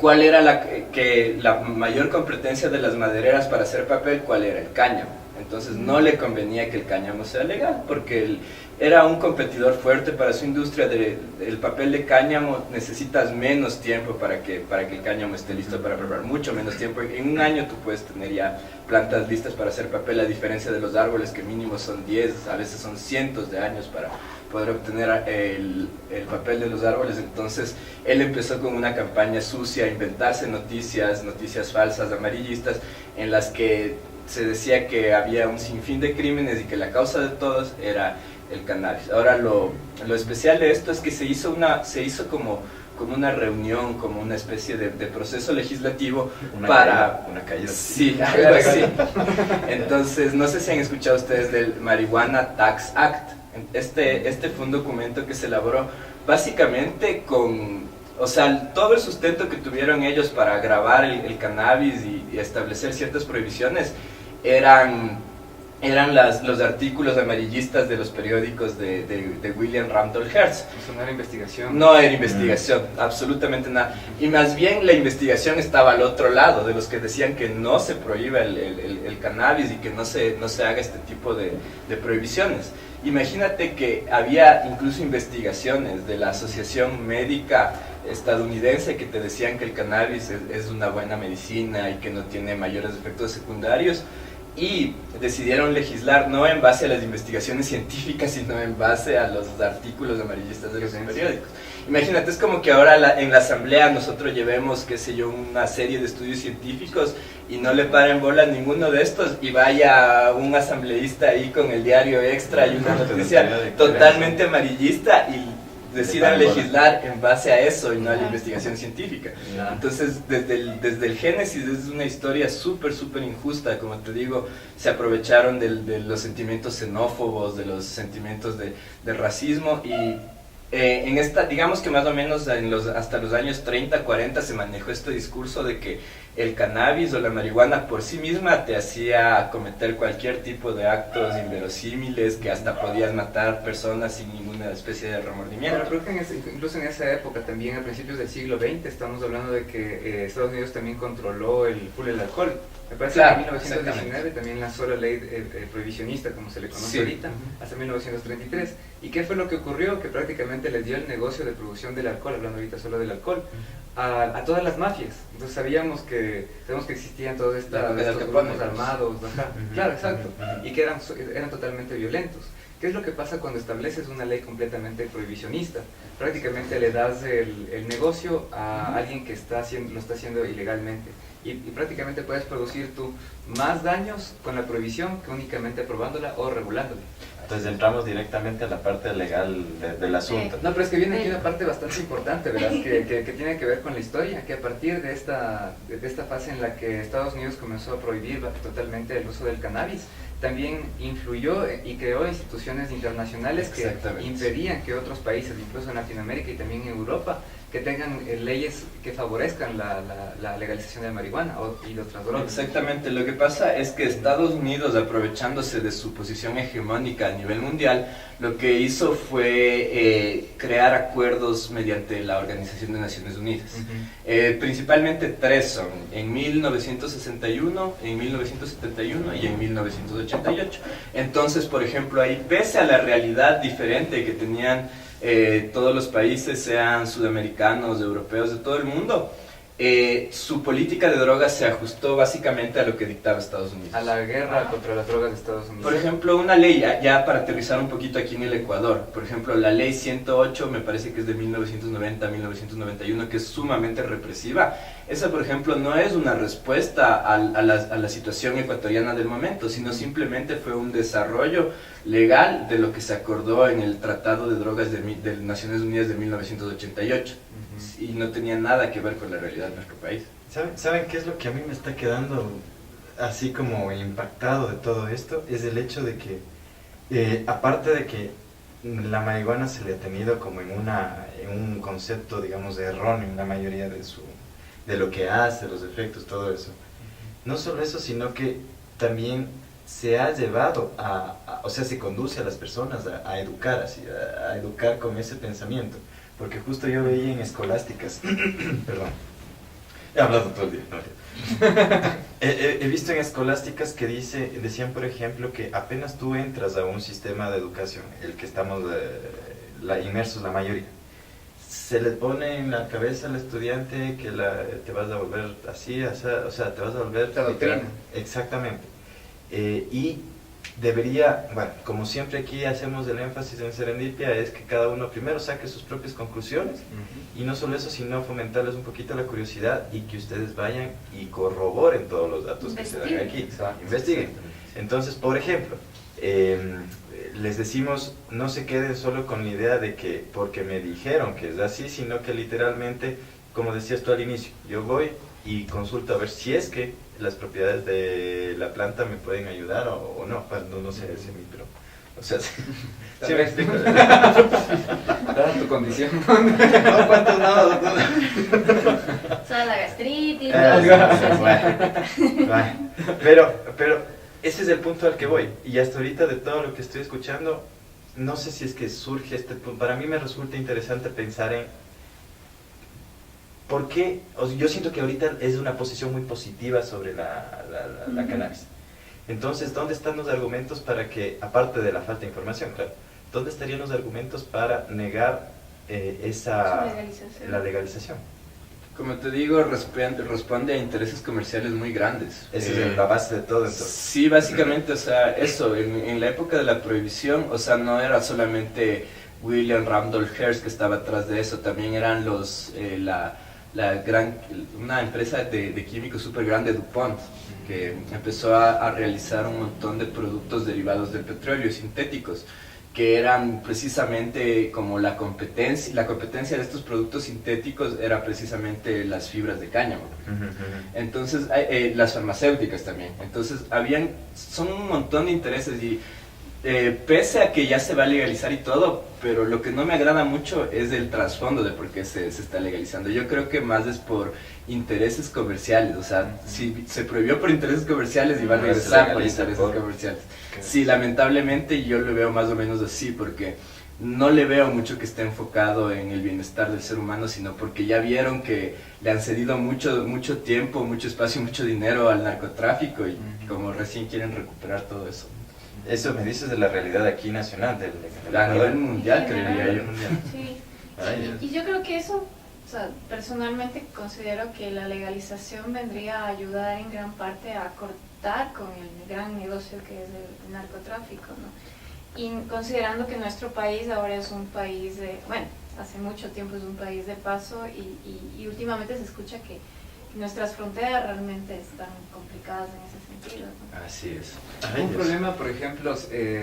¿Cuál era la mayor competencia de las madereras para hacer papel? ¿Cuál era? El cáñamo. Entonces no le convenía que el cáñamo sea legal, porque él era un competidor fuerte para su industria. El papel de cáñamo necesitas menos tiempo para que el cáñamo esté listo para preparar, mucho menos tiempo. En un año tú puedes tener ya plantas listas para hacer papel, a diferencia de los árboles, que mínimo son 10, a veces son cientos de años para poder obtener el papel de los árboles. Entonces él empezó con una campaña sucia, a inventarse noticias falsas, amarillistas, en las que se decía que había un sinfín de crímenes y que la causa de todos era el cannabis. Ahora lo especial de esto es que se hizo como una reunión, como una especie de proceso legislativo una calle. Sí, algo así. Entonces, no sé si han escuchado ustedes del Marijuana Tax Act. Este fue un documento que se elaboró básicamente todo el sustento que tuvieron ellos para grabar el cannabis y establecer ciertas prohibiciones eran los artículos amarillistas de los periódicos de William Randolph Hearst. Eso no era investigación. No era investigación, absolutamente nada. Y más bien la investigación estaba al otro lado, de los que decían que no se prohíba el cannabis y que no se haga este tipo de prohibiciones. Imagínate que había incluso investigaciones de la Asociación Médica Estadounidense que te decían que el cannabis es una buena medicina y que no tiene mayores efectos secundarios, y decidieron legislar no en base a las investigaciones científicas, sino en base a los artículos amarillistas de los periódicos. Imagínate, es como que ahora en la asamblea nosotros llevemos, qué sé yo, una serie de estudios científicos y no le paren bola a ninguno de estos, y vaya un asambleísta ahí con el diario Extra y una noticia totalmente amarillista y decidan legislar en base a eso y no a la investigación científica. Entonces, desde el génesis es una historia súper injusta. Como te digo, se aprovecharon de los sentimientos xenófobos, de los sentimientos de racismo, y digamos que más o menos hasta los años 30, 40 se manejó este discurso de que el cannabis o la marihuana por sí misma te hacía cometer cualquier tipo de actos inverosímiles, que hasta podías matar personas sin ninguna especie de remordimiento. Bueno, creo que incluso en esa época, también a principios del siglo XX, estamos hablando de que Estados Unidos también controló el alcohol. Me parece que en 1919 también lanzó la ley prohibicionista, como se le conoce ahorita, hasta 1933. ¿Y qué fue lo que ocurrió? Que prácticamente les dio el negocio de producción del alcohol, hablando ahorita solo del alcohol, a todas las mafias. Entonces sabemos que existían todos estos grupos armados, claro, exacto, y que eran totalmente violentos. ¿Qué es lo que pasa cuando estableces una ley completamente prohibicionista? Prácticamente le das el negocio a alguien que lo está haciendo ilegalmente. Y prácticamente puedes producir tú más daños con la prohibición que únicamente aprobándola o regulándola. Entonces entramos directamente a la parte legal del asunto. No, pero es que viene aquí una parte bastante importante, ¿verdad? Que tiene que ver con la historia, que a partir de esta fase en la que Estados Unidos comenzó a prohibir totalmente el uso del cannabis, también influyó y creó instituciones internacionales que Exactamente. impedían que otros países, incluso en Latinoamérica y también en Europa, que tengan leyes que favorezcan la legalización de la marihuana y de otras drogas. Exactamente, lo que pasa es que Estados Unidos, aprovechándose de su posición hegemónica a nivel mundial, lo que hizo fue crear acuerdos mediante la Organización de Naciones Unidas. Principalmente tres son, en 1961, en 1971 y en 1988. Entonces, por ejemplo, ahí, pese a la realidad diferente que tenían todos los países, sean sudamericanos, europeos, de todo el mundo, su política de drogas se ajustó básicamente a lo que dictaba Estados Unidos. A la guerra contra las drogas de Estados Unidos. Por ejemplo, una ley, ya para aterrizar un poquito aquí en el Ecuador, por ejemplo, la ley 108, me parece que es de 1990-1991, que es sumamente represiva. Esa, por ejemplo, no es una respuesta a la situación ecuatoriana del momento, sino simplemente fue un desarrollo legal de lo que se acordó en el Tratado de Drogas de Naciones Unidas de 1988. Y no tenía nada que ver con la realidad de nuestro país. ¿Saben qué es lo que a mí me está quedando así como impactado de todo esto? Es el hecho de que, aparte de que la marihuana se le ha tenido como en un concepto, digamos, de erróneo en la mayoría de lo que hace, los efectos, todo eso. No solo eso, sino que también se ha llevado o sea, se conduce a las personas a educar, así, a educar con ese pensamiento. Porque justo yo veía en escolásticas, perdón, he hablado todo el día, no, he visto en escolásticas que decían, por ejemplo, que apenas tú entras a un sistema de educación, el que estamos inmersos la mayoría, se le pone en la cabeza al estudiante que te vas a volver así, o sea, te vas a volver... Te adoctrinan. Exactamente. Y debería, bueno, como siempre aquí hacemos el énfasis en Serendipia, es que cada uno primero saque sus propias conclusiones, y no solo eso, sino fomentarles un poquito la curiosidad y que ustedes vayan y corroboren todos los datos que se dan aquí. Exacto. Investiguen. Entonces, por ejemplo, les decimos, no se queden solo con la idea de que porque me dijeron que es así, sino que literalmente, como decías tú al inicio, yo voy y consulto a ver si es que las propiedades de la planta me pueden ayudar o no. Pues no sé si a mí, pero... O sea, sí me explico. Dada tu condición. No, ¿cuántos no? Solo la gastritis. Pero ese es el punto al que voy. Y hasta ahorita, de todo lo que estoy escuchando, no sé si es que surge este punto. Para mí me resulta interesante pensar en por qué. Yo siento que ahorita es una posición muy positiva sobre la cannabis. Entonces, ¿dónde están los argumentos para que, aparte de la falta de información, claro, dónde estarían los argumentos para negar la legalización? Como te digo, responde a intereses comerciales muy grandes. Esa es la base de todo, entonces. Sí, básicamente, o sea, eso, en la época de la prohibición, o sea, no era solamente William Randolph Hearst que estaba atrás de eso, también eran una empresa de químicos súper grande, DuPont, que empezó a realizar un montón de productos derivados del petróleo sintéticos, que eran precisamente como la competencia de estos productos sintéticos era precisamente las fibras de cáñamo. Entonces, las farmacéuticas también. Entonces, son un montón de intereses y pese a que ya se va a legalizar y todo, pero lo que no me agrada mucho es el trasfondo de por qué se está legalizando. Yo creo que más es por intereses comerciales, o sea, si se prohibió por intereses comerciales y va a regresar por intereses comerciales. Sí, lamentablemente yo lo veo más o menos así, porque no le veo mucho que esté enfocado en el bienestar del ser humano, sino porque ya vieron que le han cedido mucho tiempo, mucho espacio, mucho dinero al narcotráfico y como recién quieren recuperar todo eso. Eso me dices de la realidad aquí nacional, A nivel mundial, creería yo. Sí. Ay, Y yo creo que eso, o sea, personalmente considero que la legalización vendría a ayudar en gran parte a cortar con el gran negocio que es el narcotráfico, ¿no? Y considerando que nuestro país ahora es un país hace mucho tiempo es un país de paso y últimamente se escucha que nuestras fronteras realmente están complicadas en ese sentido, ¿no? Así es. Un problema, por ejemplo,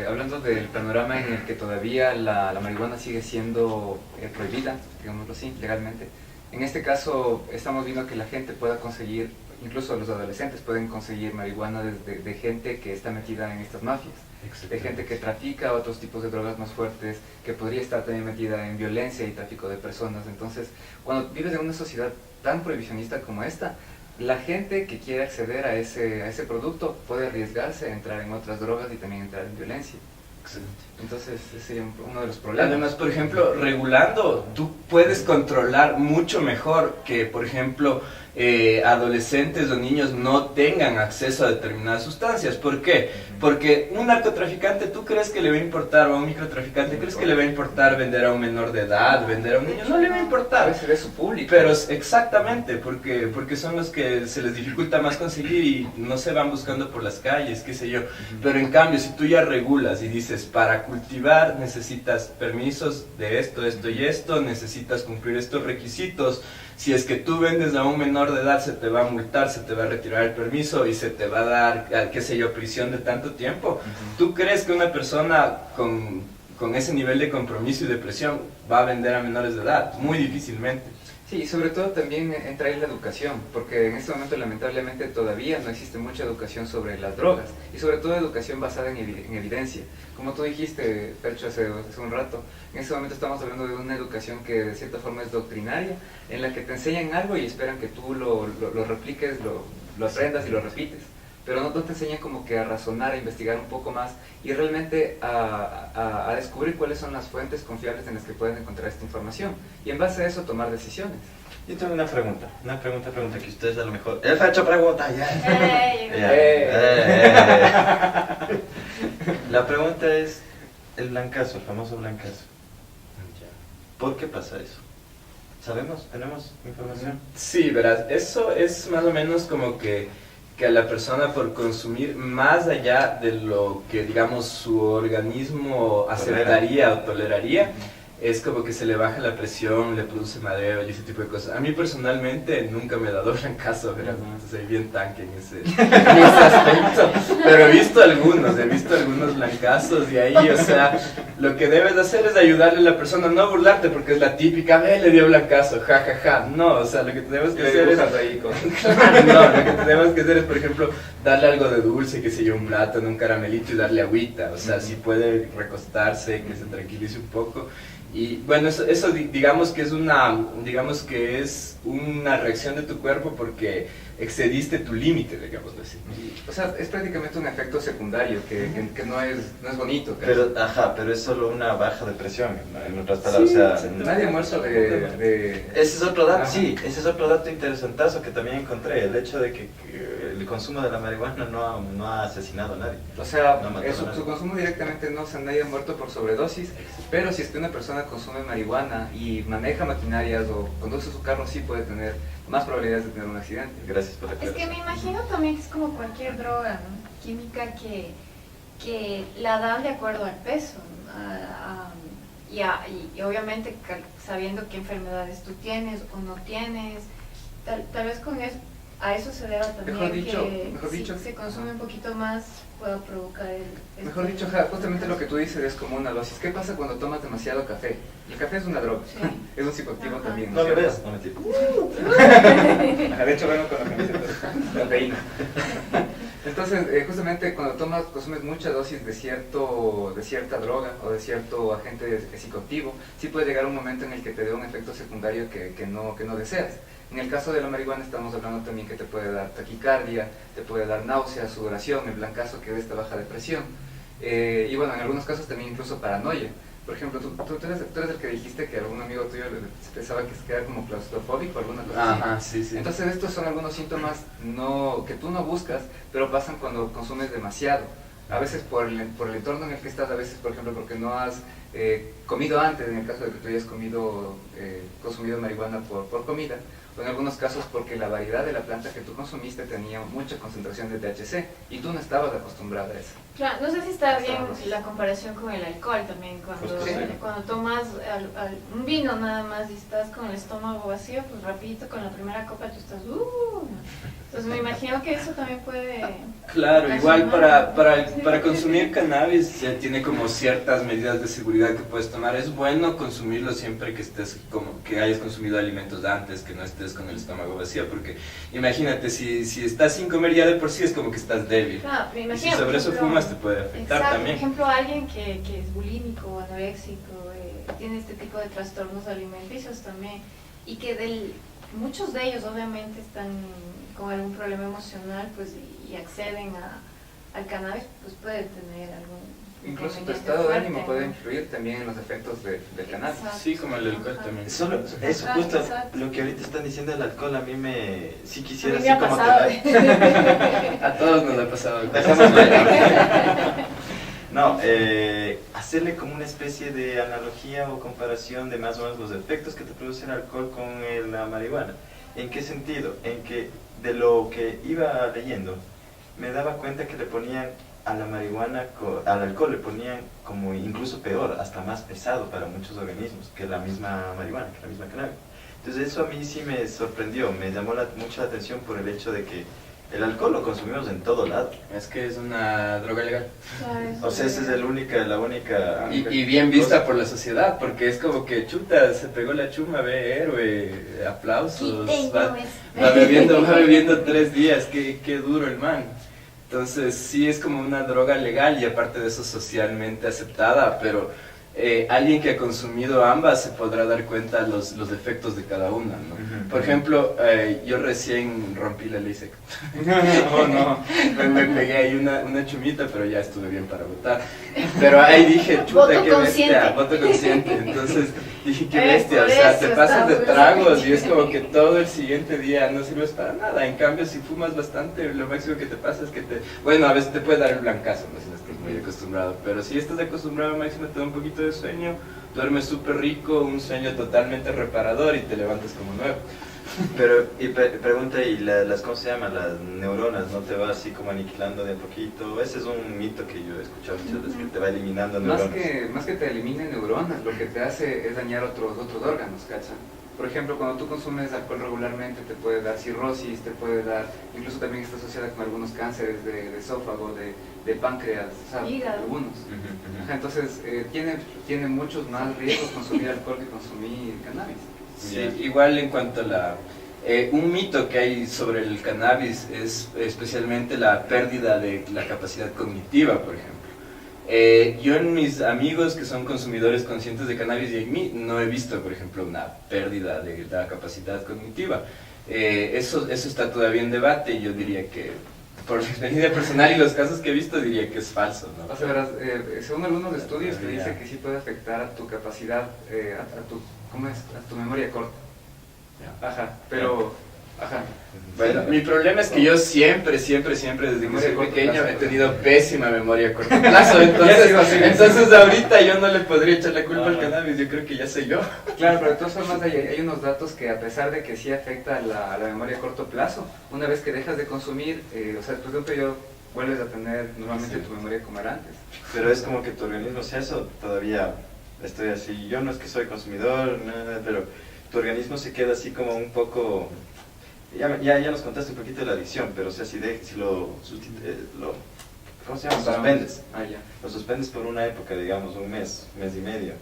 hablando del panorama en el que todavía la marihuana sigue siendo prohibida, digámoslo así, legalmente. En este caso, estamos viendo que la gente pueda conseguir incluso los adolescentes pueden conseguir marihuana de gente que está metida en estas mafias, de gente que trafica otros tipos de drogas más fuertes, que podría estar también metida en violencia y tráfico de personas. Entonces, cuando vives en una sociedad tan prohibicionista como esta, la gente que quiere acceder a ese producto puede arriesgarse a entrar en otras drogas y también entrar en violencia. Excelente. Entonces, ese sería uno de los problemas. Además, por ejemplo, regulando, tú puedes controlar mucho mejor que, por ejemplo, adolescentes o niños no tengan acceso a determinadas sustancias. ¿Por qué? Porque un narcotraficante, ¿tú crees que le va a importar, o a un microtraficante, crees que le va a importar vender a un menor de edad, vender a un niño? No le va a importar. A veces es su público. Pero exactamente, porque son los que se les dificulta más conseguir y no se van buscando por las calles, qué sé yo. Pero en cambio, si tú ya regulas y dices, para cultivar necesitas permisos de esto, esto y esto, necesitas cumplir estos requisitos. Si es que tú vendes a un menor de edad, se te va a multar, se te va a retirar el permiso y se te va a dar, qué sé yo, prisión de tanto tiempo. ¿Tú crees que una persona con ese nivel de compromiso y de presión va a vender a menores de edad? Muy difícilmente. Sí, y sobre todo también entra ahí la educación, porque en este momento lamentablemente todavía no existe mucha educación sobre las drogas, y sobre todo educación basada en evidencia. Como tú dijiste, Percho, hace un rato, en este momento estamos hablando de una educación que de cierta forma es doctrinaria, en la que te enseñan algo y esperan que tú lo repliques, lo aprendas y lo repites. Pero no te enseñan como que a razonar, a investigar un poco más y realmente a descubrir cuáles son las fuentes confiables en las que pueden encontrar esta información y en base a eso tomar decisiones. Yo tengo una pregunta que ustedes a lo mejor... ¡He hecho pregunta! ¡Ya! La pregunta es el blancazo, el famoso blancazo. ¿Por qué pasa eso? ¿Sabemos? ¿Tenemos información? Sí, verás, eso es más o menos como que a la persona por consumir más allá de lo que, digamos, su organismo aceptaría o toleraría, es como que se le baja la presión, le produce mareo y ese tipo de cosas. A mí personalmente nunca me ha dado blancazo, verás, soy bien tanque en ese aspecto, pero he visto algunos blancazos y ahí, o sea, lo que debes hacer es ayudarle a la persona, no burlarte porque es la típica, le dio blancazo, ja, ja, ja. No, o sea, lo que tenemos que hacer es... No, lo que tenemos que hacer es, por ejemplo, darle algo de dulce, que sé yo, un plátano, un caramelito y darle agüita, o sea, si puede recostarse, que se tranquilice un poco. Y bueno, eso digamos que es una reacción de tu cuerpo porque excediste tu límite, digamos así. O sea, es prácticamente un efecto secundario que no es bonito. Pero es solo una baja de presión, en otras palabras. Sí, o sea, nadie ha muerto de... Ese es otro dato, sí, ese es otro dato interesantazo que también encontré, el hecho de que el consumo de la marihuana no ha asesinado a nadie. O sea, su consumo directamente no, o sea, nadie ha muerto por sobredosis, pero si es que una persona consume marihuana y maneja maquinarias o conduce su carro, sí puede tener más probabilidades de tener un accidente. Gracias por la aclaración. Es que me imagino también que es como cualquier droga, ¿no? Química que la dan de acuerdo al peso, ¿no? Y obviamente sabiendo qué enfermedades tú tienes o no tienes, tal vez con eso, a eso se deba también mejor dicho, si se consume un poquito más pueda provocar el... Mejor dicho, justamente lo que tú dices es como una dosis. ¿Qué pasa cuando tomas demasiado café? El café es una droga, sí. Es un psicoactivo también. No me ves, no me tiro. De hecho, vengo con la camiseta, cafeína. Entonces, justamente cuando consumes mucha dosis de cierta droga o de cierto agente psicoactivo, sí puede llegar un momento en el que te dé un efecto secundario que no deseas. En el caso de la marihuana estamos hablando también que te puede dar taquicardia, te puede dar náusea, sudoración, el blancazo que es esta baja de presión. Y bueno, en algunos casos también incluso paranoia. Por ejemplo, tú eres el que dijiste que algún amigo tuyo pensaba que se queda como claustrofóbico o alguna cosa así. Ajá, sí. Entonces estos son algunos síntomas que tú no buscas, pero pasan cuando consumes demasiado. A veces por el entorno en el que estás, a veces por ejemplo porque no has comido antes, en el caso de que tú hayas consumido marihuana por comida, o en algunos casos porque la variedad de la planta que tú consumiste tenía mucha concentración de THC y tú no estabas acostumbrada a eso. Claro, no sé si está bien la comparación con el alcohol también, Sí. cuando tomas un vino nada más y estás con el estómago vacío, pues rapidito con la primera copa tú estás... Entonces Pues me imagino que eso también puede... Claro, igual para consumir cannabis tiene como ciertas medidas de seguridad que puedes tomar. Es bueno consumirlo siempre que estés como que hayas consumido alimentos antes, que no estés con el estómago vacío, porque imagínate, si estás sin comer ya de por sí es como que estás débil. Claro, me Y imagino, si sobre por eso ejemplo, fumas te puede afectar exacto, también. Por ejemplo, alguien que es bulímico, anoréxico, tiene este tipo de trastornos alimenticios también, y que muchos de ellos obviamente están con algún problema emocional, pues, y acceden al cannabis, pues pueden tener algún Incluso tu inconveniente estado de fuerte, ánimo puede ¿no? influir también en los efectos del cannabis. Exacto. Sí, como el alcohol Ajá. también. Solo eso, Exacto, justo exacto. lo que ahorita están diciendo del alcohol, a mí sí A quisiera mí me ha así como pasado. A todos nos ha pasado. Dejamos de- No, hacerle como una especie de analogía o comparación de más o menos los efectos que te produce el alcohol con la marihuana. ¿En qué sentido? En que de lo que iba leyendo, me daba cuenta que le ponían a la marihuana, al alcohol le ponían como incluso peor, hasta más pesado para muchos organismos que la misma marihuana, que la misma cannabis. Entonces eso a mí sí me sorprendió, me llamó mucha atención por el hecho de que el alcohol lo consumimos en todo lado. Es que es una droga legal. Claro, eso O sea, esa es la única... Y bien vista por la sociedad, porque es como que chuta, se pegó la chuma, ve héroe, aplausos, va bebiendo 3 días, qué duro el man. Entonces sí es como una droga legal y aparte de eso socialmente aceptada, pero alguien que ha consumido ambas se podrá dar cuenta los defectos de cada una, ¿no? Por ejemplo, yo recién rompí la ley seca. Oh, no. Me pegué ahí una chumita, pero ya estuve bien para votar. Pero ahí dije, chuta, Voto qué consciente. bestia, voto consciente. Entonces dije, qué Por bestia, o sea, eso te pasas de está tragos y es como que todo el siguiente día no sirves para nada. En cambio, si fumas bastante, lo máximo que te pasa es que bueno, a veces te puede dar el blancazo, no sé si estás muy acostumbrado, pero si estás acostumbrado, máximo te da un poquito de sueño, duermes súper rico, un sueño totalmente reparador y te levantas como nuevo. Pero, pregunta, ¿y cómo se llaman? Las neuronas, ¿no te va así como aniquilando de a poquito? Ese es un mito que yo he escuchado muchas veces, que te va eliminando neuronas. Más que te eliminen neuronas, lo que te hace es dañar otros órganos, ¿cacha? Por ejemplo, cuando tú consumes alcohol regularmente te puede dar cirrosis, te puede dar, incluso también está asociada con algunos cánceres de esófago, de páncreas, o sea, Hígado. algunos. Ajá, entonces, tiene muchos más riesgos consumir alcohol que consumir cannabis. Sí, igual en cuanto a un mito que hay sobre el cannabis es especialmente la pérdida de la capacidad cognitiva, por ejemplo. Yo en mis amigos que son consumidores conscientes de cannabis y en mí no he visto, por ejemplo, una pérdida de la capacidad cognitiva. Eso está todavía en debate y yo diría que, por mi experiencia personal y los casos que he visto, diría que es falso, ¿no? O sea, verás, según algunos estudios te dice que sí puede afectar a tu capacidad, a tu memoria corta. Ajá, pero... Ajá. Bueno, mi problema es que yo siempre, desde que soy pequeño, he tenido pésima memoria a corto plazo, entonces ahorita yo no le podría echar la culpa al cannabis, yo creo que ya soy yo. Claro, pero de todas formas hay unos datos que a pesar de que sí afecta a la memoria a corto plazo, una vez que dejas de consumir, o sea, después de un periodo vuelves a tener normalmente tu memoria como era antes. Pero es como que tu organismo, o sea, eso todavía estoy así, yo no es que soy consumidor, nada, pero tu organismo se queda así como un poco... Ya nos contaste un poquito de la adicción, pero o sea, si lo ¿cómo se llama? Suspendes. Ah, ya. Lo suspendes por una época, digamos, un mes y medio.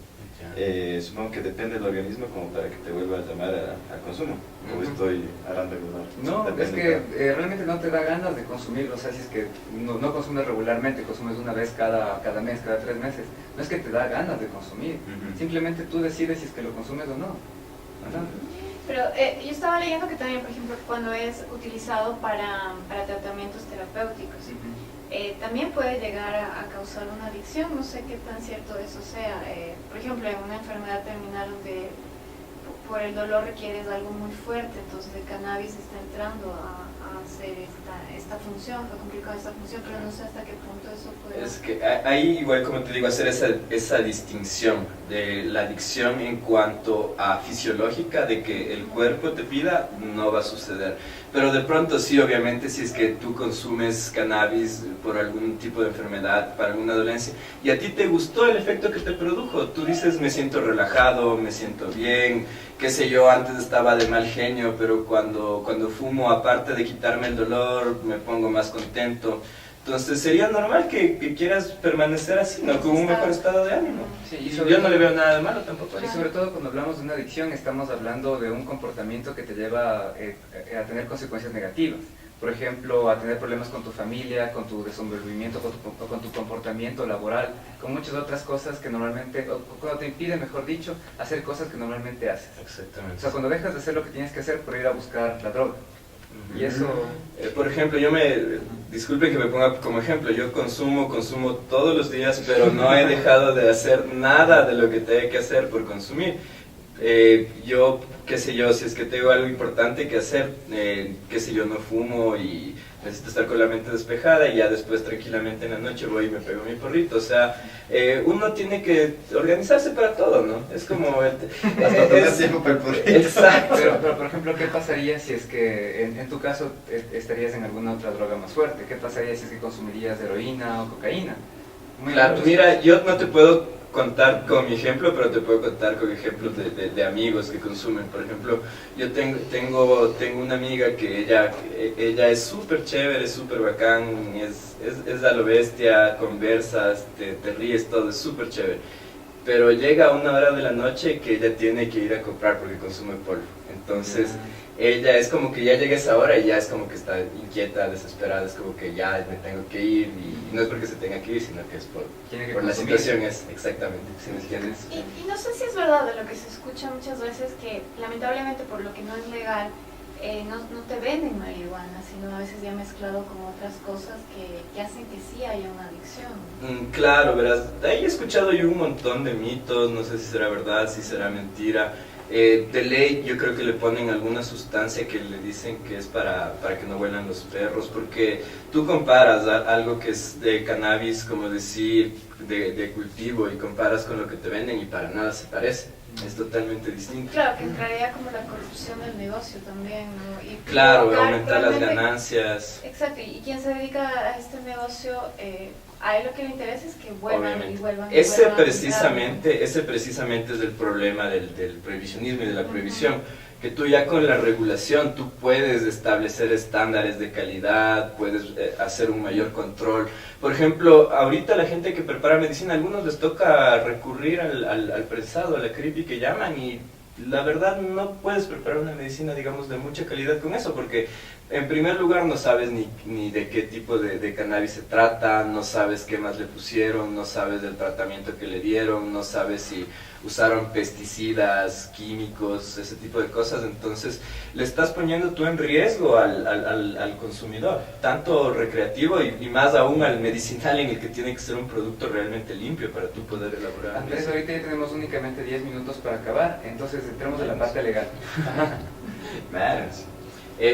Supongo que depende del organismo como para que te vuelva a llamar al consumo. O estoy hablando de No, es depende, que realmente no te da ganas de consumirlo, o sea, si es que no consumes regularmente, consumes una vez cada mes, cada 3 meses, no es que te da ganas de consumir, simplemente tú decides si es que lo consumes o no. Ajá. Pero yo estaba leyendo que también, por ejemplo, cuando es utilizado para tratamientos terapéuticos, también puede llegar a causar una adicción. No sé qué tan cierto eso sea. Por ejemplo, en una enfermedad terminal donde por el dolor requieres algo muy fuerte, entonces el cannabis está entrando a hacer esta función, a cumplir con esta función, pero no sé hasta qué punto eso puede... Es que ahí igual, como te digo, hacer esa distinción de la adicción en cuanto a fisiológica, de que el cuerpo te pida, no va a suceder. pero de pronto sí, obviamente, si es que tú consumes cannabis por algún tipo de enfermedad, para alguna dolencia, y a ti te gustó el efecto que te produjo, tú dices, me siento relajado, me siento bien, qué sé yo, antes estaba de mal genio, pero cuando fumo, aparte de quitarme el dolor, me pongo más contento. Entonces sería normal que quieras permanecer así, ¿no? Con un mejor estado de ánimo. Sí, y yo no le veo nada de malo tampoco. Y sobre todo cuando hablamos de una adicción estamos hablando de un comportamiento que te lleva a tener consecuencias negativas. Por ejemplo, a tener problemas con tu familia, con tu desenvolvimiento, con tu comportamiento laboral, con muchas otras cosas que normalmente, o cuando te impide, mejor dicho, hacer cosas que normalmente haces. Exactamente. O sea, cuando dejas de hacer lo que tienes que hacer por ir a buscar la droga. Y eso... por ejemplo, disculpen que me ponga como ejemplo, yo consumo todos los días, pero no he dejado de hacer nada de lo que tengo que hacer por consumir. Yo, qué sé yo, si es que tengo algo importante que hacer, qué sé yo, no fumo y necesito estar con la mente despejada y ya después tranquilamente en la noche voy y me pego mi porrito. O sea, uno tiene que organizarse para todo, ¿no? Es como... Hasta tomar tiempo para el porrito. Exacto. Pero, por ejemplo, ¿qué pasaría si es que en tu caso estarías en alguna otra droga más fuerte? ¿Qué pasaría si es que consumirías heroína o cocaína? Claro, mira, yo no te puedo contar con mi ejemplo, pero te puedo contar con ejemplos de amigos que consumen. Por ejemplo, yo tengo una amiga que ella es súper chévere, súper bacán, es a lo bestia, conversas, te ríes, todo, es súper chévere. Pero llega una hora de la noche que ella tiene que ir a comprar porque consume polvo. Entonces, ella es como que ya llega esa hora y ya es como que está inquieta, desesperada, es como que ya me tengo que ir y no es porque se tenga que ir, sino que es por la situación, es exactamente, ¿sí me entiendes? Y no sé si es verdad de lo que se escucha muchas veces, que lamentablemente por lo que no es legal, no te venden marihuana, sino a veces ya mezclado con otras cosas que hacen que sí haya una adicción. Claro, verás, ahí he escuchado yo un montón de mitos, no sé si será verdad, si será mentira. De ley yo creo que le ponen alguna sustancia que le dicen que es para que no huelan los perros, porque tú comparas algo que es de cannabis, como decir, de cultivo, y comparas con lo que te venden y para nada se parece, es totalmente distinto. Claro, que entraría como la corrupción del negocio también, ¿no? Y claro, aumentar las ganancias. Exacto, y quien se dedica a este negocio... a él lo que le interesa es que vuelvan Obviamente. y vuelvan. Ese precisamente es el problema del prohibicionismo y de la prohibición, que tú ya con la regulación tú puedes establecer estándares de calidad, puedes hacer un mayor control. Por ejemplo, ahorita la gente que prepara medicina, a algunos les toca recurrir al prensado, a la creepy que llaman, y la verdad no puedes preparar una medicina, digamos, de mucha calidad con eso, porque en primer lugar no sabes ni de qué tipo de cannabis se trata, no sabes qué más le pusieron, no sabes del tratamiento que le dieron, no sabes si usaron pesticidas, químicos, ese tipo de cosas. Entonces le estás poniendo tú en riesgo al consumidor, tanto recreativo y más aún al medicinal, en el que tiene que ser un producto realmente limpio para tú poder elaborar. Andrés, ahorita ya tenemos únicamente 10 minutos para acabar, entonces entremos en la parte legal.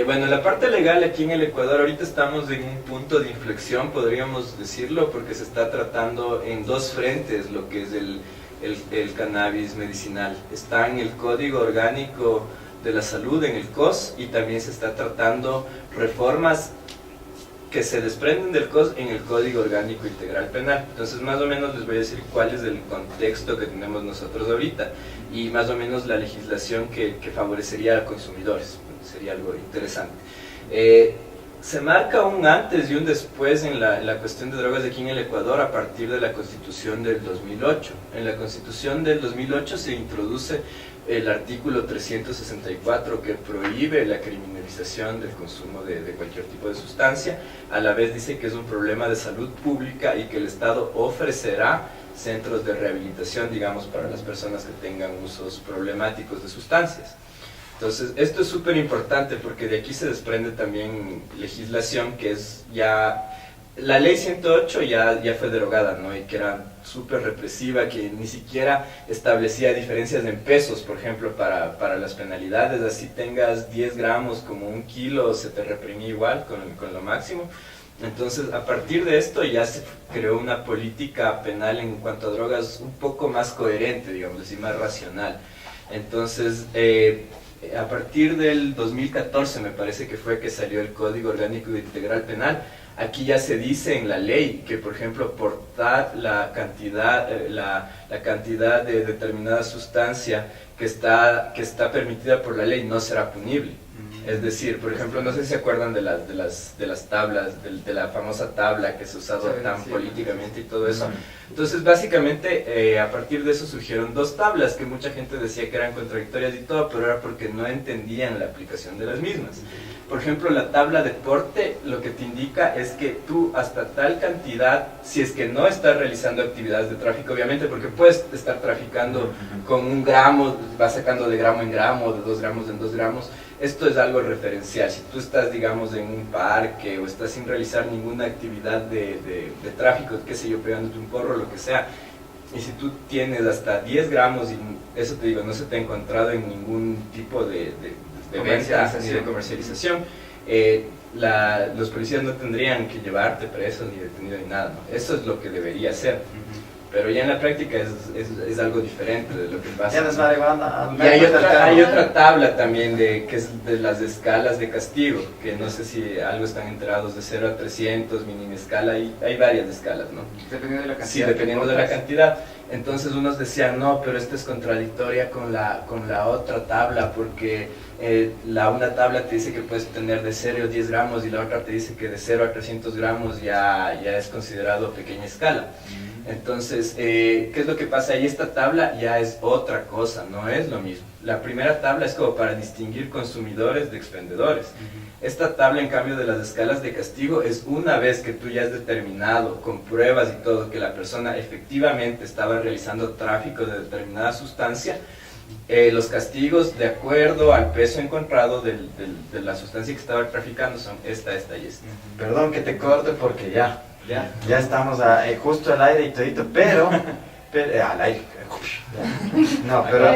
Bueno, la parte legal aquí en el Ecuador, ahorita estamos en un punto de inflexión, podríamos decirlo, porque se está tratando en dos frentes lo que es el cannabis medicinal. Está en el Código Orgánico de la Salud, en el COS, y también se está tratando reformas que se desprenden del COS en el Código Orgánico Integral Penal. Entonces, más o menos les voy a decir cuál es el contexto que tenemos nosotros ahorita y más o menos la legislación que favorecería a consumidores. Sería algo interesante. Se marca un antes y un después en la cuestión de drogas aquí en el Ecuador a partir de la Constitución del 2008. En la Constitución del 2008 se introduce el artículo 364, que prohíbe la criminalización del consumo de cualquier tipo de sustancia. A la vez dice que es un problema de salud pública y que el Estado ofrecerá centros de rehabilitación, digamos, para las personas que tengan usos problemáticos de sustancias. Entonces, esto es súper importante porque de aquí se desprende también legislación que es ya... La ley 108 ya fue derogada, ¿no? Y que era súper represiva, que ni siquiera establecía diferencias en pesos, por ejemplo, para las penalidades. Así tengas 10 gramos como 1 kilo, se te reprimía igual con lo máximo. Entonces, a partir de esto ya se creó una política penal en cuanto a drogas un poco más coherente, digamos así, más racional. Entonces, a partir del 2014 me parece que fue que salió el Código Orgánico Integral Penal. Aquí ya se dice en la ley que, por ejemplo, portar la cantidad de determinada sustancia que está permitida por la ley no será punible. Es decir, por ejemplo, no sé si se acuerdan de las tablas, de la famosa tabla que se ha usado tan políticamente y todo eso. Entonces, básicamente, a partir de eso surgieron dos tablas que mucha gente decía que eran contradictorias y todo, pero era porque no entendían la aplicación de las mismas. Por ejemplo, la tabla de porte lo que te indica es que tú hasta tal cantidad, si es que no estás realizando actividades de tráfico, obviamente, porque puedes estar traficando con 1 gramo, vas sacando de gramo en gramo, de 2 gramos en 2 gramos. Esto es algo referencial. Si tú estás, digamos, en un parque o estás sin realizar ninguna actividad de tráfico, qué sé yo, pegándote un porro, lo que sea, y si tú tienes hasta 10 gramos, y eso te digo, no se te ha encontrado en ningún tipo de venta ni de comercialización, los policías no tendrían que llevarte preso ni detenido ni nada, ¿no? Eso es lo que debería ser. Pero ya en la práctica es algo diferente de lo que pasa. Ya no es marihuana. Y hay otra tabla también que es de las escalas de castigo, que no sé si algo están enterados, de 0 a 300, mínima escala, hay varias escalas, ¿no? Dependiendo de la cantidad. Sí, dependiendo de la cantidad. Entonces unos decían, no, pero esta es contradictoria con la otra tabla, porque una tabla te dice que puedes tener de 0 a 10 gramos y la otra te dice que de 0 a 300 gramos ya es considerado pequeña escala. Entonces, ¿qué es lo que pasa ahí? Esta tabla ya es otra cosa, no es lo mismo. La primera tabla es como para distinguir consumidores de expendedores. Esta tabla, en cambio, de las escalas de castigo es una vez que tú ya has determinado con pruebas y todo que la persona efectivamente estaba realizando tráfico de determinada sustancia, los castigos de acuerdo al peso encontrado de la sustancia que estaba traficando son esta y esta. Perdón que te corte porque ya estamos justo al aire y todito, pero al aire. No, pero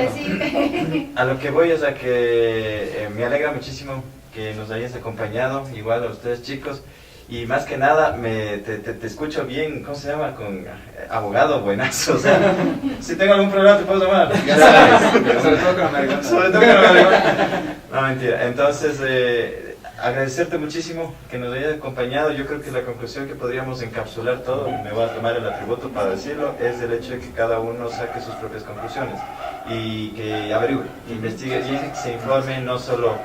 a lo que voy es a que me alegra muchísimo que nos hayas acompañado, igual a ustedes chicos, y más que nada te escucho bien, ¿cómo se llama? Con abogado buenazo, o sea, si tengo algún problema te puedo llamar. Ya sabes, sobre todo con la marihuana. Sobre todo con la marihuana. No, mentira. Entonces, agradecerte muchísimo que nos hayas acompañado. Yo creo que la conclusión que podríamos encapsular todo, me voy a tomar el atributo para decirlo, es el hecho de que cada uno saque sus propias conclusiones y que averigüe, que investigue bien, se informe, no solo,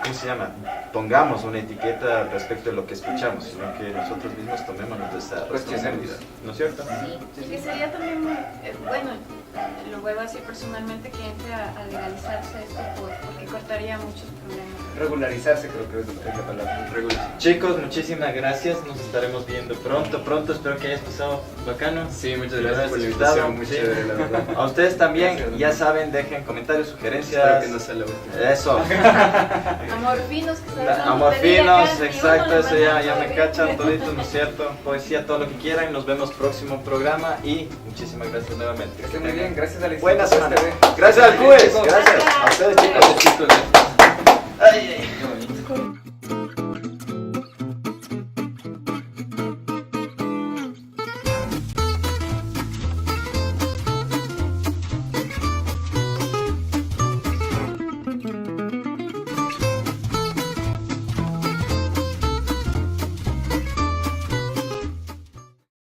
¿cómo se llama? Pongamos una etiqueta respecto a lo que escuchamos, sino que nosotros mismos tomemos nuestra responsabilidad, ¿no es cierto? Sí, y que sería también muy, bueno, lo vuelvo a decir personalmente, que entre a legalizarse esto porque cortaría muchos problemas. Regularizarse, creo que es la palabra. Chicos, muchísimas gracias, nos estaremos viendo pronto, espero que hayas pasado bacano. Sí, muchas gracias por la invitación, muy chévere, la verdad. A ustedes también, Gracias. ya saben, dejen comentarios, sugerencias. Espero que no sea la última. Eso. Amorfinos, que está hablando Amorfinos, de exacto, eso ya me cachan. cachan toditos, ¿no es cierto? Poesía, todo lo que quieran, nos vemos próximo programa y muchísimas gracias nuevamente. Que esté muy bien, gracias Alex. Buena semana. TV. Gracias al CUES, gracias a ustedes chicos. Chicos, Ay, ay. Qué bonito.